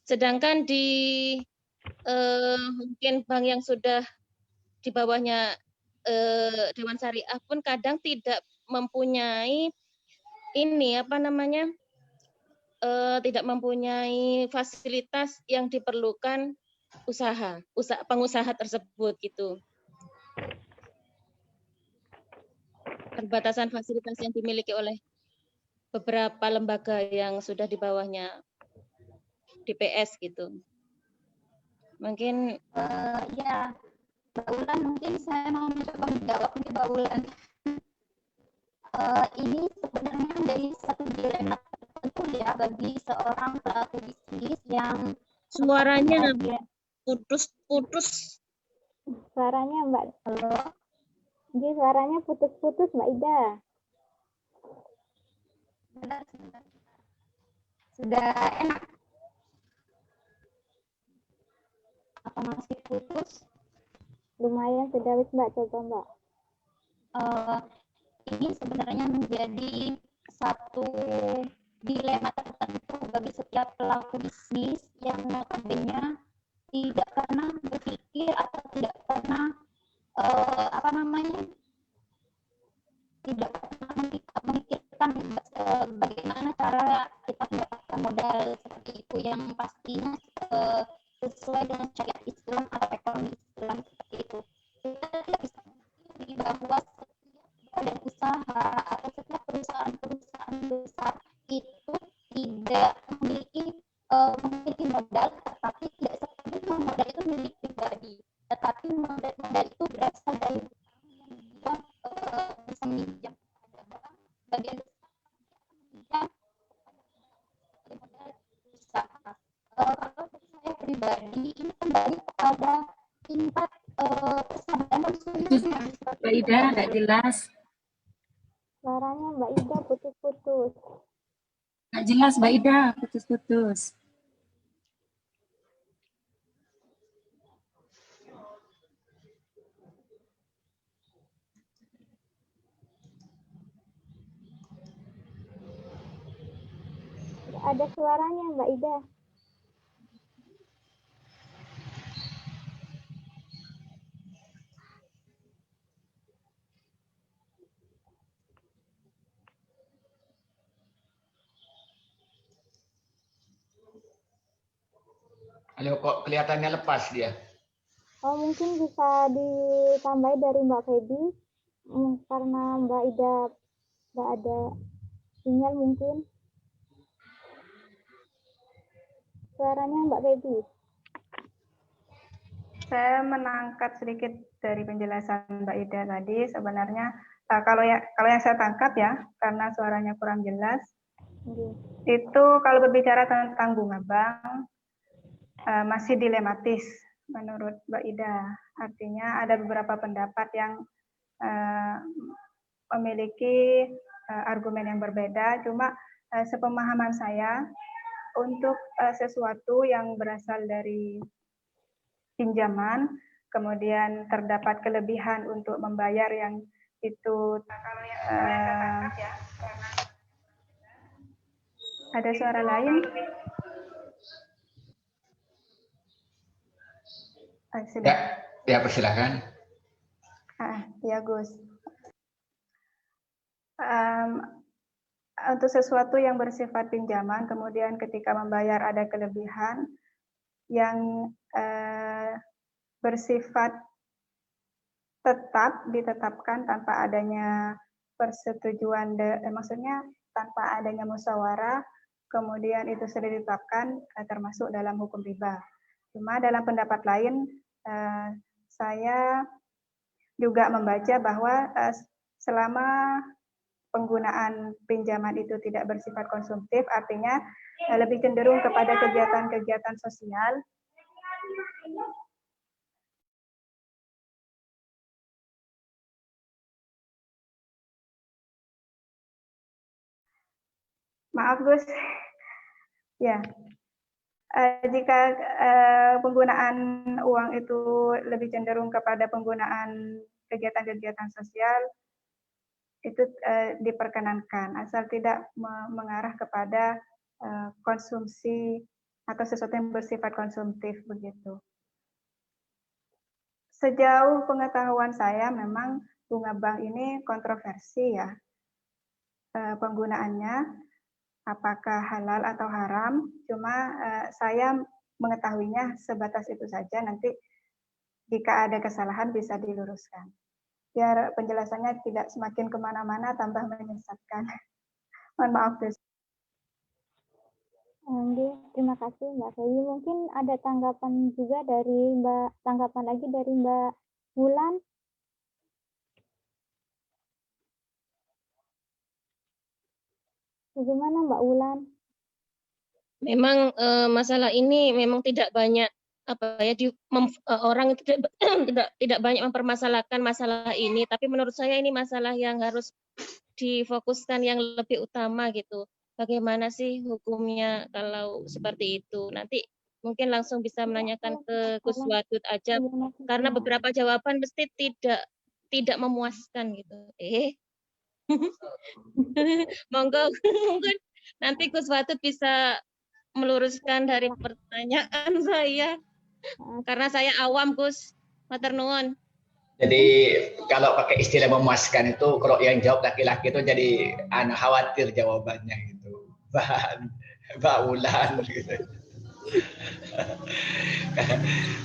Sedangkan di mungkin bank yang sudah di bawahnya Dewan Syariah pun kadang tidak mempunyai ini apa namanya tidak mempunyai fasilitas yang diperlukan pengusaha tersebut gitu. Terbatasan fasilitas yang dimiliki oleh beberapa lembaga yang sudah di bawahnya DPS gitu. Mungkin Ya, Mbak Ulan, mungkin saya mau mencoba menjawab nih Mbak Ulan. Ini sebenarnya dari satu dilema tertentu ya bagi seorang pelaku bisnis yang suaranya putus-putus. Suaranya Mbak, halo, Ji, suaranya putus-putus Mbak Ida. sebentar. Sudah enak? Apa masih putus? Lumayan sudah wis Mbak, coba Mbak. Ini sebenarnya menjadi satu dilema tertentu bagi setiap pelaku bisnis yang notabene tidak pernah berpikir atau tidak pernah apa namanya tidak pernah memikirkan bagaimana cara kita mendapatkan modal seperti itu yang pastinya sesuai dengan syariat Islam atau ekonomi Islam seperti itu. Kita tidak bisa memungkiri bahwa badan usaha atau setiap perusahaan besar itu tidak memiliki modal, tetapi tidak sepenuhnya modal itu milik pribadi, tetapi modal itu berasal dari dia bisa minjam pada bank, bagian besar modal usaha. Kalau saya pribadi ini kembali kepada tingkat kesadaran konsumennya. Mbak Ida nggak jelas. Suaranya Mbak Ida putus-putus. Nggak jelas Mbak Ida, putus-putus. Nggak ada suaranya Mbak Ida. Halo, kok kelihatannya lepas dia? Oh, mungkin bisa ditambahi dari Mbak Feby, karena Mbak Ida nggak ada sinyal mungkin. Suaranya Mbak Feby. Saya menangkap sedikit dari penjelasan Mbak Ida tadi. Sebenarnya kalau yang saya tangkap ya, karena suaranya kurang jelas, itu kalau berbicara tentang bunga bank masih dilematis menurut Mbak Ida. Artinya ada beberapa pendapat yang memiliki argumen yang berbeda. Cuma sepemahaman saya untuk sesuatu yang berasal dari pinjaman, kemudian terdapat kelebihan untuk membayar yang itu ada suara lain. Ya, persilakan. Ya Gus. Untuk sesuatu yang bersifat pinjaman, kemudian ketika membayar ada kelebihan yang bersifat tetap ditetapkan tanpa adanya persetujuan, maksudnya tanpa adanya musyawarah, kemudian itu sudah ditetapkan termasuk dalam hukum riba. Cuma dalam pendapat lain, saya juga membaca bahwa selama penggunaan pinjaman itu tidak bersifat konsumtif, artinya lebih cenderung kepada kegiatan-kegiatan sosial. Maaf Gus, ya. Jika penggunaan uang itu lebih cenderung kepada penggunaan kegiatan-kegiatan sosial, itu diperkenankan, asal tidak mengarah kepada konsumsi atau sesuatu yang bersifat konsumtif begitu. Sejauh pengetahuan saya memang bunga bank ini kontroversi ya penggunaannya, apakah halal atau haram, cuma saya mengetahuinya sebatas itu saja, nanti jika ada kesalahan bisa diluruskan. Biar penjelasannya tidak semakin kemana-mana tambah menyesatkan. Mohon maaf, Gus. Terima kasih Mbak Febi. Mungkin ada tanggapan juga dari Mbak Wulan. Bagaimana Mbak Wulan? Memang masalah ini memang tidak banyak orang itu tidak banyak mempermasalahkan masalah ini, tapi menurut saya ini masalah yang harus difokuskan yang lebih utama gitu. Bagaimana sih hukumnya kalau seperti itu? Nanti mungkin langsung bisa menanyakan ke Gus Wadud aja, karena beberapa jawaban mesti tidak memuaskan gitu. Monggo mungkin nanti Gus Wadud bisa meluruskan dari pertanyaan saya, karena saya awam Gus. Matur nuwun. Jadi kalau pakai istilah memuaskan itu, kalau yang jawab laki-laki itu jadi khawatir jawabannya gitu, Mbak Wulan gitu.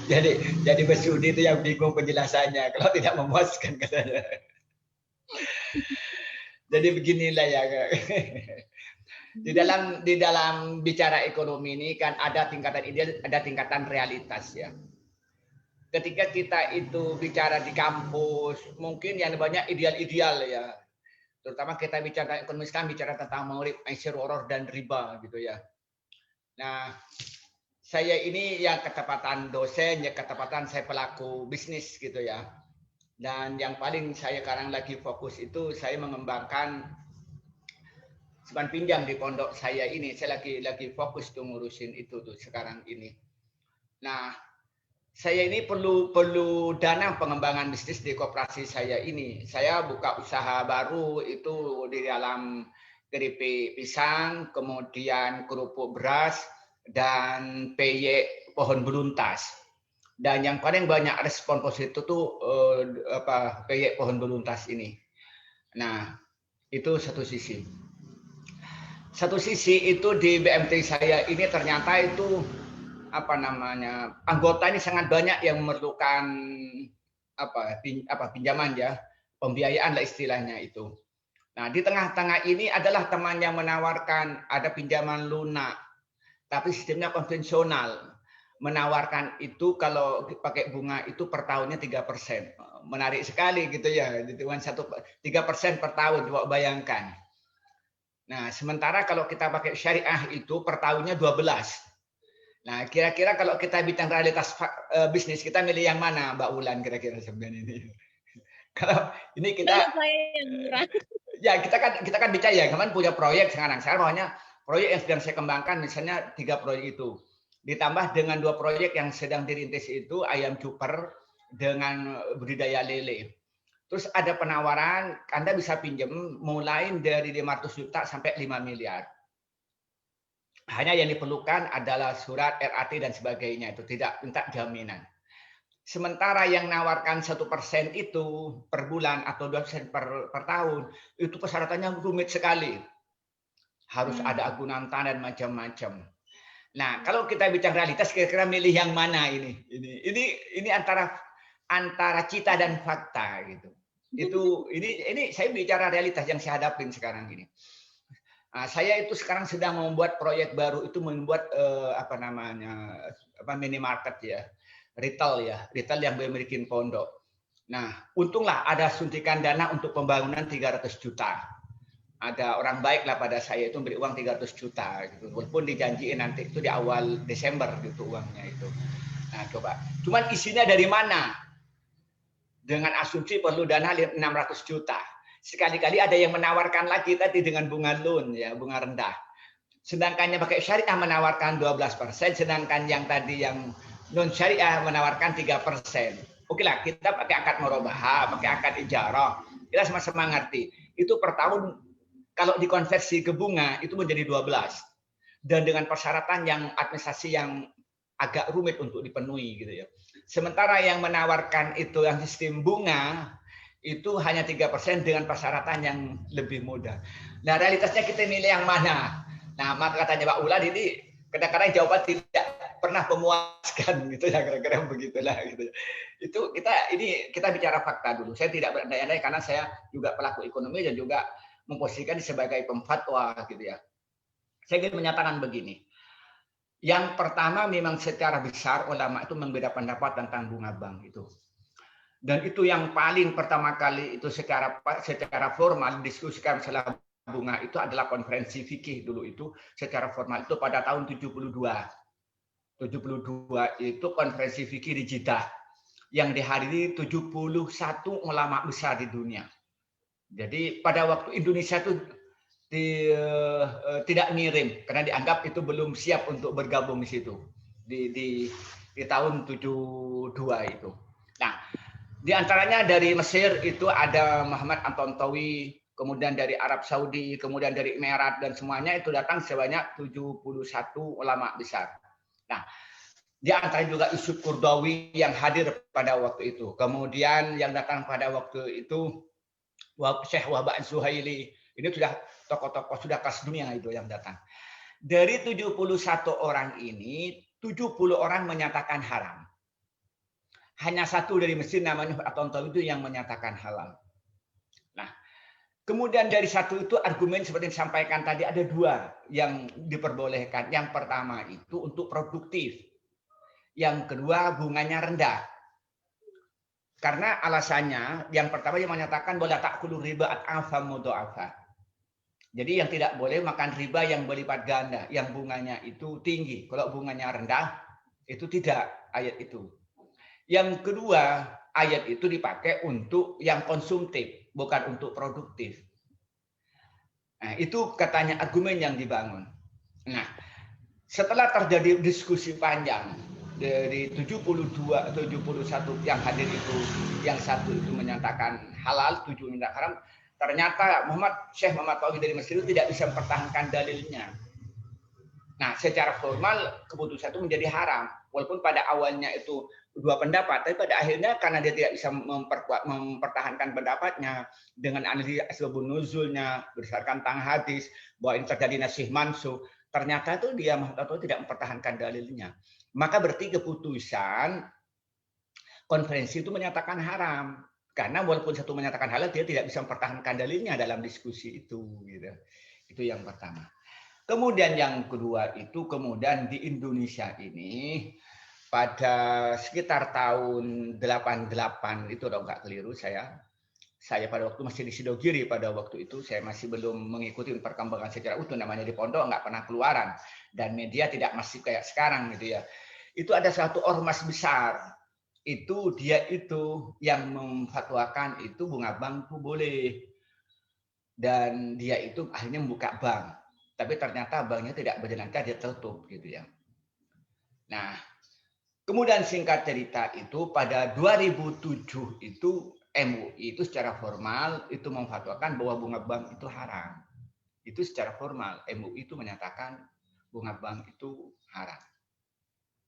jadi Mas Yudi itu yang bingung penjelasannya kalau tidak memuaskan katanya. Jadi beginilah ya. Di dalam bicara ekonomi ini kan ada tingkatan ideal, ada tingkatan realitas ya. Ketika kita itu bicara di kampus, mungkin yang banyak ideal-ideal ya. Terutama kita bicara ekonomi Islam, bicara tentang maurib, maisir, waror, dan riba gitu ya. Nah, saya ini yang ketepatan dosen, ya ketepatan saya pelaku bisnis gitu ya. Dan yang paling saya sekarang lagi fokus itu saya mengembangkan simpan pinjam di pondok saya ini. Saya lagi fokus tuh ngurusin itu tuh sekarang ini. Nah, saya ini perlu dana pengembangan bisnis di koperasi saya ini. Saya buka usaha baru itu di dalam keripik pisang, kemudian kerupuk beras, dan peyek pohon beluntas. Dan yang paling banyak respon positif tuh peyek pohon beluntas ini. Nah, itu satu sisi. Satu sisi itu di BMT saya ini ternyata itu anggota ini sangat banyak yang memerlukan pinjaman ya, pembiayaan lah istilahnya itu. Nah, di tengah-tengah ini adalah teman yang menawarkan ada pinjaman lunak, tapi sistemnya konvensional. Menawarkan itu kalau pakai bunga itu per tahunnya 3%. Menarik sekali gitu ya, dengan 3% per tahun, coba bayangkan. Nah, sementara kalau kita pakai syariah itu per tahunnya 12. Nah, kira-kira kalau kita bicara realitas bisnis, kita milih yang mana, Mbak Wulan, kira-kira sebenarnya ini? Kalau ini kita, ya kita kan bicara ya, kemarin punya proyek sekarang pokoknya proyek yang sedang saya kembangkan, misalnya 3 proyek itu, ditambah dengan 2 proyek yang sedang dirintis itu ayam cuper dengan budidaya lele. Terus ada penawaran, Anda bisa pinjam mulai dari 500 juta sampai 5 miliar. Hanya yang diperlukan adalah surat RAT dan sebagainya, itu tidak minta jaminan. Sementara yang nawarkan 1% itu per bulan atau 2% per tahun, itu persyaratannya rumit sekali. Harus ada agunan tanah dan macam-macam. Nah, kalau kita bicara realitas, kira-kira milih yang mana ini? Ini antara cita dan fakta gitu. Ini saya bicara realitas yang saya hadapin sekarang ini. Nah, saya itu sekarang sedang membuat proyek baru itu membuat minimarket ya, retail yang memiliki pondok. Nah, untunglah ada suntikan dana untuk pembangunan 300 juta. Ada orang baik lah pada saya itu beri uang 300 juta gitu. Walaupun dijanjiin nanti itu di awal Desember gitu uangnya itu. Nah, coba. Cuman isinya dari mana? Dengan asumsi perlu dana 600 juta. Sekali-kali ada yang menawarkan lagi tadi dengan bunga loan ya, bunga rendah. Sedangkan yang pakai syariah menawarkan 12%, sedangkan yang tadi yang non syariah menawarkan 3%. Oke lah, kita pakai akad murabahah, pakai akad ijarah, kita sama-sama ngerti. Itu per tahun kalau dikonversi ke bunga itu menjadi 12. Dan dengan persyaratan yang administrasi yang agak rumit untuk dipenuhi gitu ya. Sementara yang menawarkan itu yang sistem bunga itu hanya 3% dengan persyaratan yang lebih mudah. Nah, realitasnya kita milih yang mana? Nah, maka katanya Pak Ulad ini kadang-kadang jawaban tidak pernah memuaskan gitu ya, kira-kira begitulah gitu. Itu kita bicara fakta dulu. Saya tidak berandai-andai karena saya juga pelaku ekonomi dan juga memposisikan sebagai pemfatwa gitu ya. Saya ingin menyatakan begini. Yang pertama memang secara besar ulama itu membeda pendapat tentang bunga bank itu. Dan itu yang paling pertama kali itu secara formal diskusikan masalah bunga itu adalah konferensi fikih dulu itu secara formal itu pada tahun 72 itu konferensi fikih di Jeddah yang dihadiri 71 ulama besar di dunia. Jadi pada waktu Indonesia itu tidak ngirim karena dianggap itu belum siap untuk bergabung di situ di tahun 72 itu. Nah, di antaranya dari Mesir itu ada Muhammad At-Tantawi, kemudian dari Arab Saudi, kemudian dari Emirat, dan semuanya itu datang sebanyak 71 ulama besar. Nah, di antara juga Yusuf Qaradawi yang hadir pada waktu itu. Kemudian yang datang pada waktu itu Syekh Wahbah Az-Zuhaili. Ini sudah tokoh-tokoh sudah kelas dunia itu yang datang. Dari 71 orang ini, 70 orang menyatakan haram. Hanya satu dari Mesir namanya At-Tantawi itu yang menyatakan halal. Nah, kemudian dari satu itu argumen seperti yang disampaikan tadi ada dua yang diperbolehkan. Yang pertama itu untuk produktif. Yang kedua bunganya rendah. Karena alasannya yang pertama yang menyatakan boleh ta'kulu riba at'afa mudha'afa. Jadi yang tidak boleh makan riba yang berlipat ganda, yang bunganya itu tinggi. Kalau bunganya rendah itu tidak ayat itu. Yang kedua, ayat itu dipakai untuk yang konsumtif, bukan untuk produktif. Nah, itu katanya argumen yang dibangun. Nah, setelah terjadi diskusi panjang dari 71 yang hadir itu, yang satu itu menyatakan halal, 7 menyatakan haram. Ternyata Syekh Muhammad Tauhid dari Mesir itu tidak bisa mempertahankan dalilnya. Nah, secara formal keputusan itu menjadi haram. Walaupun pada awalnya itu dua pendapat, tapi pada akhirnya karena dia tidak bisa mempertahankan pendapatnya dengan analisis asbabun nuzulnya berdasarkan tang hadis bahwa ini terjadi nasih mansuh, ternyata itu dia tidak mempertahankan dalilnya. Maka berarti keputusan konferensi itu menyatakan haram. Karena walaupun satu menyatakan halal, dia tidak bisa mempertahankan dalilnya dalam diskusi itu. Gitu. Itu yang pertama. Kemudian yang kedua itu kemudian di Indonesia ini pada sekitar tahun 88 itu kalau nggak keliru saya pada waktu masih di Sidogiri pada waktu itu saya masih belum mengikuti perkembangan secara utuh, namanya di pondok nggak pernah keluaran dan media tidak masif kayak sekarang gitu ya. Itu ada satu ormas besar itu dia itu yang memfatwakan itu bunga bank itu boleh dan dia itu akhirnya membuka bank, tapi ternyata banknya tidak berjalan, dia tutup gitu ya. Nah, kemudian singkat cerita itu pada 2007 itu MUI itu secara formal itu memfatwakan bahwa bunga bank itu haram. Itu secara formal MUI itu menyatakan bunga bank itu haram.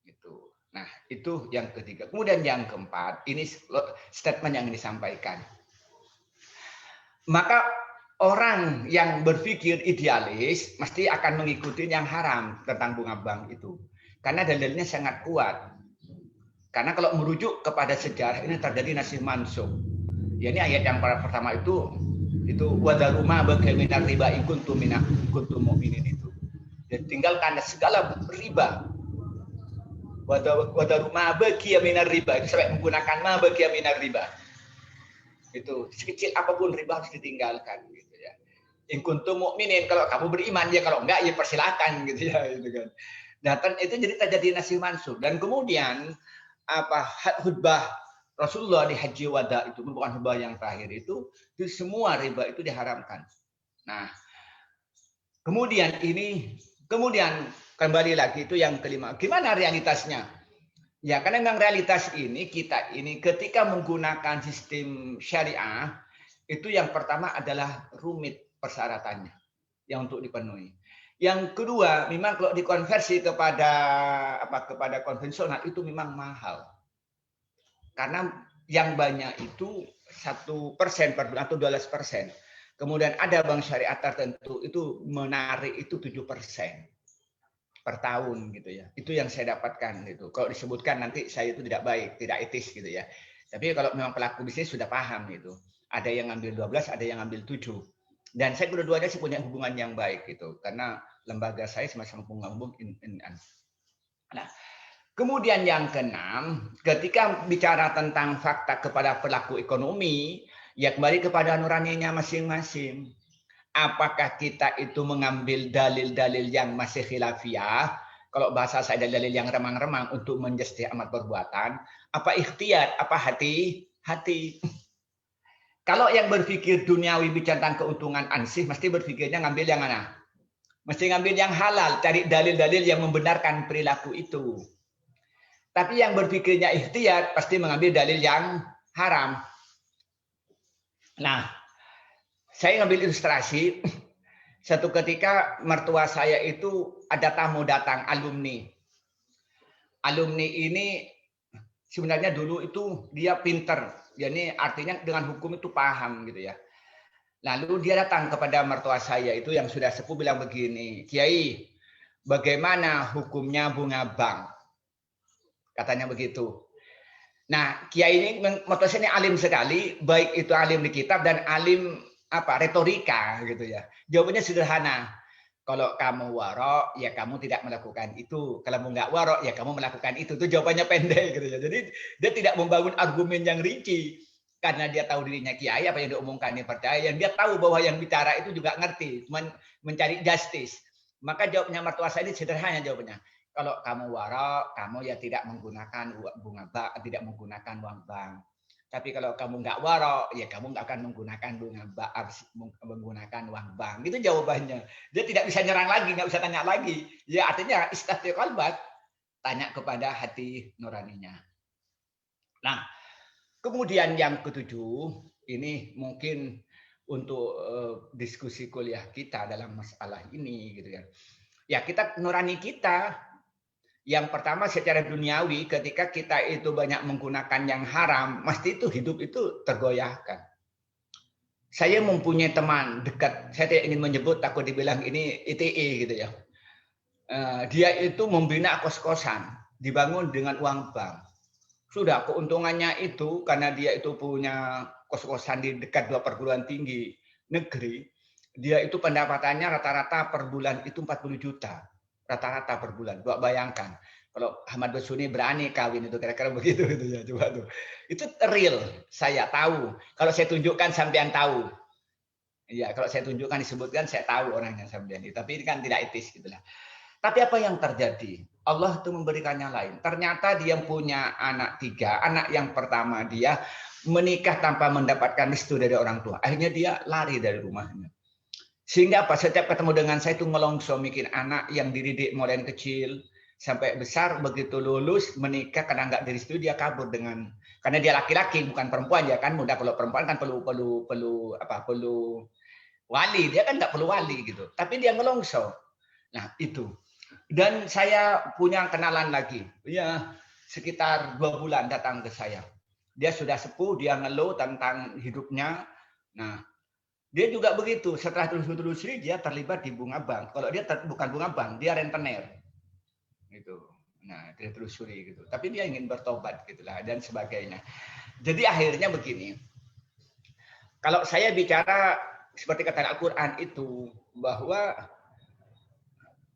Gitu. Nah, itu yang ketiga. Kemudian yang keempat, ini statement yang disampaikan. Maka orang yang berpikir idealis mesti akan mengikuti yang haram tentang bunga bank itu. Karena dalilnya sangat kuat. Karena kalau merujuk kepada sejarah ini terjadi nasih mansuh. Ya, ini ayat yang pertama itu wadaruma bagaimana riba in kuntum mu'minin itu. Dan tinggalkan segala riba. Wadaruma baqiya minar riba itu sampai menggunakan ma baqiya minar riba. Itu sekecil apapun riba harus ditinggalkan gitu ya. In kuntum mu'minin, kalau kamu beriman ya, kalau enggak ya persilakan gitu ya gitu kan. Nah, itu jadi terjadi nasih mansuh dan kemudian khutbah Rasulullah di Haji Wada itu bukan khutbah yang terakhir itu semua riba itu diharamkan. Nah, kemudian ini Kemudian kembali lagi itu yang kelima. Gimana realitasnya? Ya, karena memang realitas ini kita ini ketika menggunakan sistem syariah itu yang pertama adalah rumit persyaratannya yang untuk dipenuhi. Yang kedua, memang kalau dikonversi kepada konvensional itu memang mahal. Karena yang banyak itu 1% per bulan atau 12%. Kemudian ada bank syariah tertentu itu menarik itu 7% per tahun gitu ya. Itu yang saya dapatkan gitu. Kalau disebutkan nanti saya itu tidak baik, tidak etis gitu ya. Tapi kalau memang pelaku bisnis sudah paham gitu. Ada yang ngambil 12, ada yang ngambil 7. Dan saya kedua-duanya sih punya hubungan yang baik gitu. Karena lembaga saya sama-sama penggabung. Nah, kemudian yang keenam, ketika bicara tentang fakta kepada pelaku ekonomi, ya kembali kepada nuraninya masing-masing. Apakah kita itu mengambil dalil-dalil yang masih khilafiyah, kalau bahasa saya dalil yang remang-remang untuk menjustih amat perbuatan, apa ikhtiar, apa hati. Kalau yang berpikir duniawi bicara tentang keuntungan ansih, mesti berpikirnya ngambil yang mana? Mesti ngambil yang halal, cari dalil-dalil yang membenarkan perilaku itu. Tapi yang berpikirnya ikhtiar, pasti mengambil dalil yang haram. Nah, saya ngambil ilustrasi. Satu ketika mertua saya itu ada tamu datang, alumni. Alumni ini sebenarnya dulu itu dia pinter. Jadi artinya dengan hukum itu paham gitu ya. Lalu dia datang kepada mertua saya itu yang sudah sepuh bilang begini, Kiai, bagaimana hukumnya bunga bank? Katanya begitu. Nah, Kiai ini mertua saya ini alim sekali, baik itu alim di kitab dan alim retorika gitu ya. Jawabannya sederhana. Kalau kamu warok, ya kamu tidak melakukan itu. Kalau kamu nggak warok, ya kamu melakukan itu. Itu jawabannya pendek gitu ya. Jadi dia tidak membangun argumen yang rinci. Karena dia tahu dirinya kiai, apa yang diomongkan dia percaya. Yang dia tahu bahwa yang bicara itu juga ngerti. Mencari justice. Maka jawabnya mertua saya ini sederhana jawabannya. Kalau kamu warok, kamu ya tidak menggunakan bunga bank, tidak menggunakan uang bank. Tapi kalau kamu nggak warok, ya kamu nggak akan menggunakan menggunakan uang bank. Itu jawabannya. Dia tidak bisa nyerang lagi, nggak bisa tanya lagi. Ya artinya istafti qalbak, tanya kepada hati nuraninya. Nah, kemudian yang ketujuh, ini mungkin untuk diskusi kuliah kita dalam masalah ini, gitu kan. Ya kita nurani kita. Yang pertama secara duniawi ketika kita itu banyak menggunakan yang haram, mesti itu hidup itu tergoyahkan. Saya mempunyai teman dekat, saya tidak ingin menyebut takut dibilang ini ITE gitu ya. Dia itu membina kos-kosan, dibangun dengan uang bank. Sudah keuntungannya itu karena dia itu punya kos-kosan di dekat 2 perguruan tinggi negeri, dia itu pendapatannya rata-rata per bulan itu 40 juta. Rata-rata per bulan. Buat bayangkan. Kalau Ahmad Basuni berani kawin itu kira-kira begitu gitu ya. Coba tuh. Itu real. Saya tahu. Kalau saya tunjukkan sampean tahu. Iya, kalau saya tunjukkan disebutkan saya tahu orangnya sampean itu. Tapi ini kan tidak etis gitulah. Tapi apa yang terjadi? Allah itu memberikannya lain. Ternyata dia punya anak 3. Anak yang pertama dia menikah tanpa mendapatkan restu dari orang tua. Akhirnya dia lari dari rumahnya. Sehingga apa? Setiap ketemu dengan saya itu ngelongso bikin anak yang dididik mulai kecil sampai besar, begitu lulus menikah karena nggak direstui dia kabur dengan karena dia laki-laki bukan perempuan ya kan. Mudah kalau perempuan kan perlu wali, dia kan nggak perlu wali gitu. Tapi dia ngelongso. Nah itu. Dan saya punya kenalan lagi, ya sekitar 2 bulan datang ke saya. Dia sudah sepuh, dia ngeluh tentang hidupnya. Nah. Dia juga begitu, setelah telusuri dia terlibat di bunga bank. Kalau dia bukan bunga bank, dia rentenir. Gitu. Nah, dia telusuri gitu. Tapi dia ingin bertobat gitulah dan sebagainya. Jadi akhirnya begini. Kalau saya bicara seperti kata Al-Qur'an itu bahwa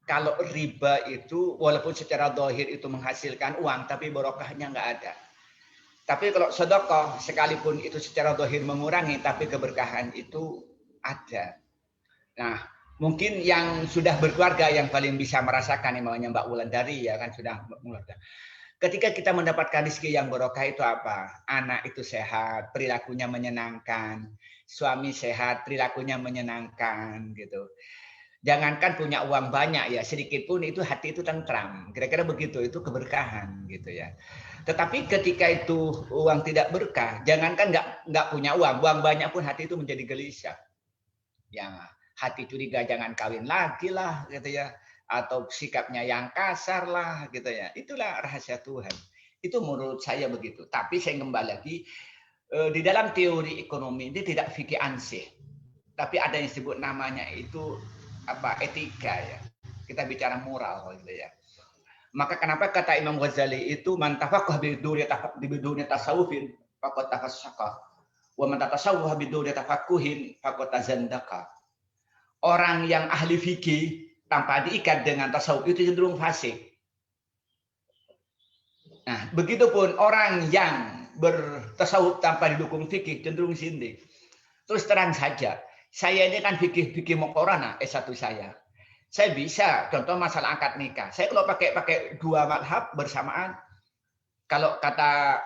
kalau riba itu walaupun secara zahir itu menghasilkan uang tapi barokahnya nggak ada. Tapi kalau sedekah sekalipun itu secara zahir mengurangi tapi keberkahan itu ada. Nah, mungkin yang sudah berkeluarga yang paling bisa merasakan yang namanya Mbak Wulandari ya kan sudah mengeluarga. Ketika kita mendapatkan rezeki yang barokah itu apa? Anak itu sehat, perilakunya menyenangkan, suami sehat, perilakunya menyenangkan gitu. Jangankan punya uang banyak ya, sedikit pun itu hati itu tentram. Kira-kira begitu, itu keberkahan gitu ya. Tetapi ketika itu uang tidak berkah, jangankan nggak punya uang banyak pun hati itu menjadi gelisah. Ya, hati curiga jangan kawin lagi lah gitu ya, atau sikapnya yang kasar lah gitu ya. Itulah rahasia Tuhan. Itu menurut saya begitu. Tapi saya kembali lagi, di dalam teori ekonomi ini tidak fikih ansih, tapi ada yang disebut namanya itu etika ya. Kita bicara moral gitu ya. Maka kenapa kata Imam Ghazali itu man tafaqaha biduni tasawufin faqad tafassaqa wa man tasawwafa biduni tafaqquhin faqad tazandaqa. Orang yang ahli fikih tanpa diikat dengan tasawuf itu cenderung fasik. Nah, begitupun orang yang bertasawuf tanpa didukung fikih cenderung sindik. Terus terang saja, saya ini kan fikih Muqarana S1 saya. Saya bisa contoh masalah akad nikah. Saya kalau pakai dua madhab bersamaan, kalau kata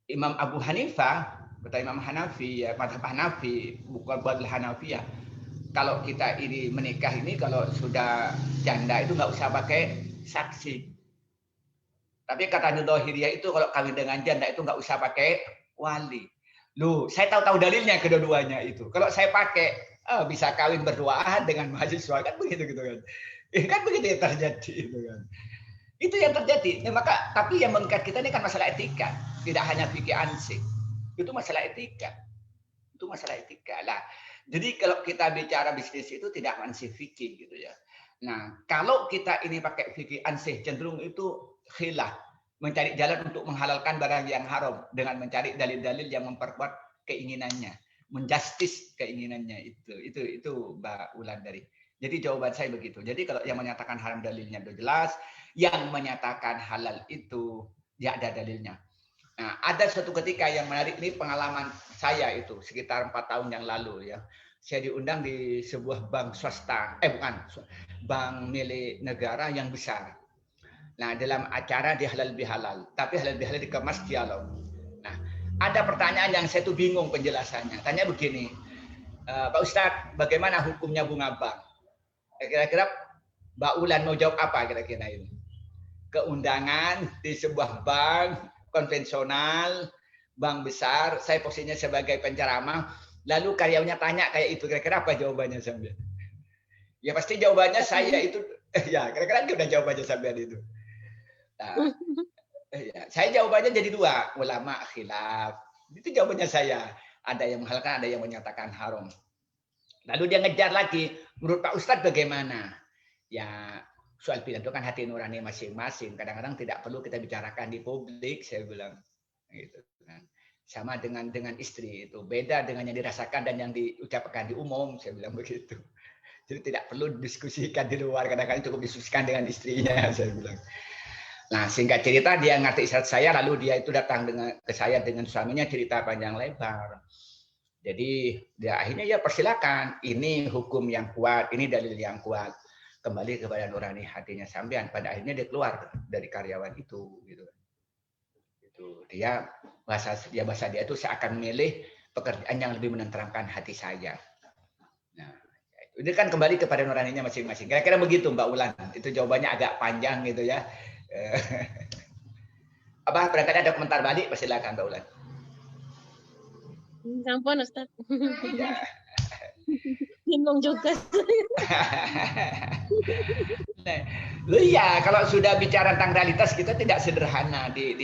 Imam Abu Hanifah, kata Imam Hanafi ya, madhab Hanafi bukan badal Hanafi ya. Kalau kita ini menikah ini kalau sudah janda itu nggak usah pakai saksi. Tapi kata Dzahiriyah itu kalau kawin dengan janda itu nggak usah pakai wali. Loh, saya tahu dalilnya kedua-duanya itu. Kalau saya pakai bisa kawin berduaan dengan mahasiswa kan begitu gitu kan. Kan begitu yang terjadi itu kan. Itu yang terjadi. Nah, maka tapi yang mengikat kita ini kan masalah etika, tidak hanya fikih ansih. Itu masalah etika. Itu masalah etika lah. Jadi kalau kita bicara bisnis itu tidak ansih fikih gitu ya. Nah, kalau kita ini pakai fikih ansih cenderung itu khilaf. Mencari jalan untuk menghalalkan barang yang haram dengan mencari dalil-dalil yang memperkuat keinginannya, menjustis keinginannya itu Mbak Wulandari. Jadi jawaban saya begitu. Jadi kalau yang menyatakan haram dalilnya sudah jelas, yang menyatakan halal itu ya ada dalilnya. Nah, ada suatu ketika yang menarik ini pengalaman saya itu sekitar 4 tahun yang lalu ya. Saya diundang di sebuah bank swasta, bank milik negara yang besar. Nah, dalam acara di halal bihalal, tapi halal bihalal dikemas dialog. Nah, ada pertanyaan yang saya tuh bingung penjelasannya. Tanya begini, Pak Ustadz, bagaimana hukumnya bunga bank? Kira-kira Mbak Ulan mau jawab apa kira-kira ini? Keundangan di sebuah bank konvensional, bank besar, saya posisinya sebagai penceramah, lalu karyawannya tanya kayak itu, kira-kira apa jawabannya sambil? Ya pasti jawabannya saya itu, ya kira-kira udah jawabannya sambil itu. Nah, ya, saya jawabannya jadi 2, ulama khilaf. Itu jawabannya saya. Ada yang menghalalkan, ada yang menyatakan haram. Lalu dia ngejar lagi, menurut Pak Ustadz bagaimana? Ya, soal pilihan itu kan hati nurani masing-masing. Kadang-kadang tidak perlu kita bicarakan di publik, saya bilang. Gitu kan. Sama dengan istri itu. Beda dengan yang dirasakan dan yang diucapkan di umum, saya bilang begitu. Jadi tidak perlu diskusikan di luar, kadang-kadang cukup diskusikan dengan istrinya, saya bilang. Nah, singkat cerita dia ngerti isyarat saya, lalu dia itu datang ke saya dengan suaminya cerita panjang lebar. Jadi dia akhirnya ya persilakan, ini hukum yang kuat, ini dalil yang kuat. Kembali kepada nurani hatinya sampean. Pada akhirnya dia keluar dari karyawan itu, gitu. Itu dia bahasa dia itu seakan memilih pekerjaan yang lebih menenteramkan hati saya. Nah, ini kan kembali kepada nuraninya masing-masing. Kira-kira begitu Mbak Ulan. Itu jawabannya agak panjang gitu ya. Apa barangkali ada komentar balik, persilakan Mbak Ulan. Sampun Ustaz. Bingung juga. Loh iya, kalau sudah bicara tentang realitas kita tidak sederhana di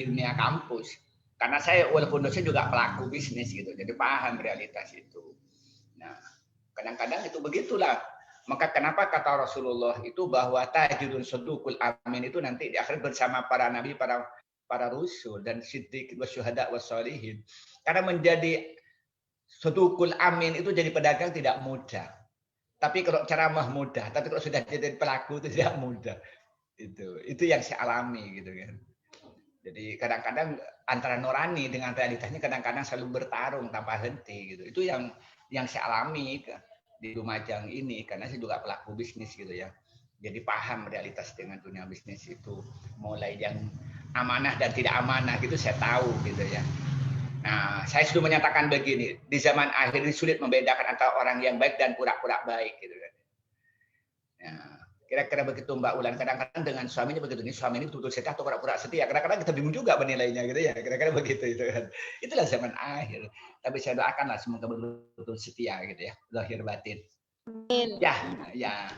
dunia kampus. Karena saya walaupun dosen juga pelaku bisnis gitu, jadi paham realitas itu. Nah, kadang-kadang itu begitulah. Maka kenapa kata Rasulullah itu bahwa tajidun sadukul amin itu nanti di akhir bersama para nabi, para rasul dan siddiq wasyuhada wassalihin. Karena menjadi sadukul amin itu jadi pedagang tidak mudah. Tapi kalau ceramah mudah, tapi kalau sudah jadi pelaku itu tidak mudah. Itu yang saya alami gitu kan. Jadi kadang-kadang antara nurani dengan realitasnya kadang-kadang selalu bertarung tanpa henti gitu. Itu yang saya alami di Lumajang ini, karena saya juga pelaku bisnis gitu ya. Jadi paham realitas dengan dunia bisnis itu, mulai yang amanah dan tidak amanah gitu saya tahu gitu ya. Nah, saya sudah menyatakan begini, di zaman akhir ini sulit membedakan antara orang yang baik dan pura-pura baik, gitu kan. Nah, kira-kira begitu Mbak Ulan. Kadang-kadang dengan suaminya begitu, ini suami ini betul-betul setia atau pura-pura setia. Kadang-kadang kita bingung juga menilainya, gitu ya. Kira-kira begitu itu kan. Itulah zaman akhir. Tapi saya doakanlah semoga betul-betul setia, gitu ya, lahir batin. Ya, ya.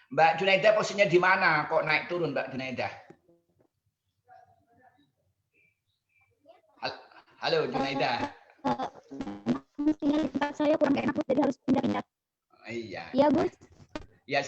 Mbak Junaida posisinya di mana? Kok naik turun Mbak Junaida? Halo Junaida. Sinyal di tempat saya kurang enak, jadi harus pindah-pindah. Iya. Iya, Gus. Ya,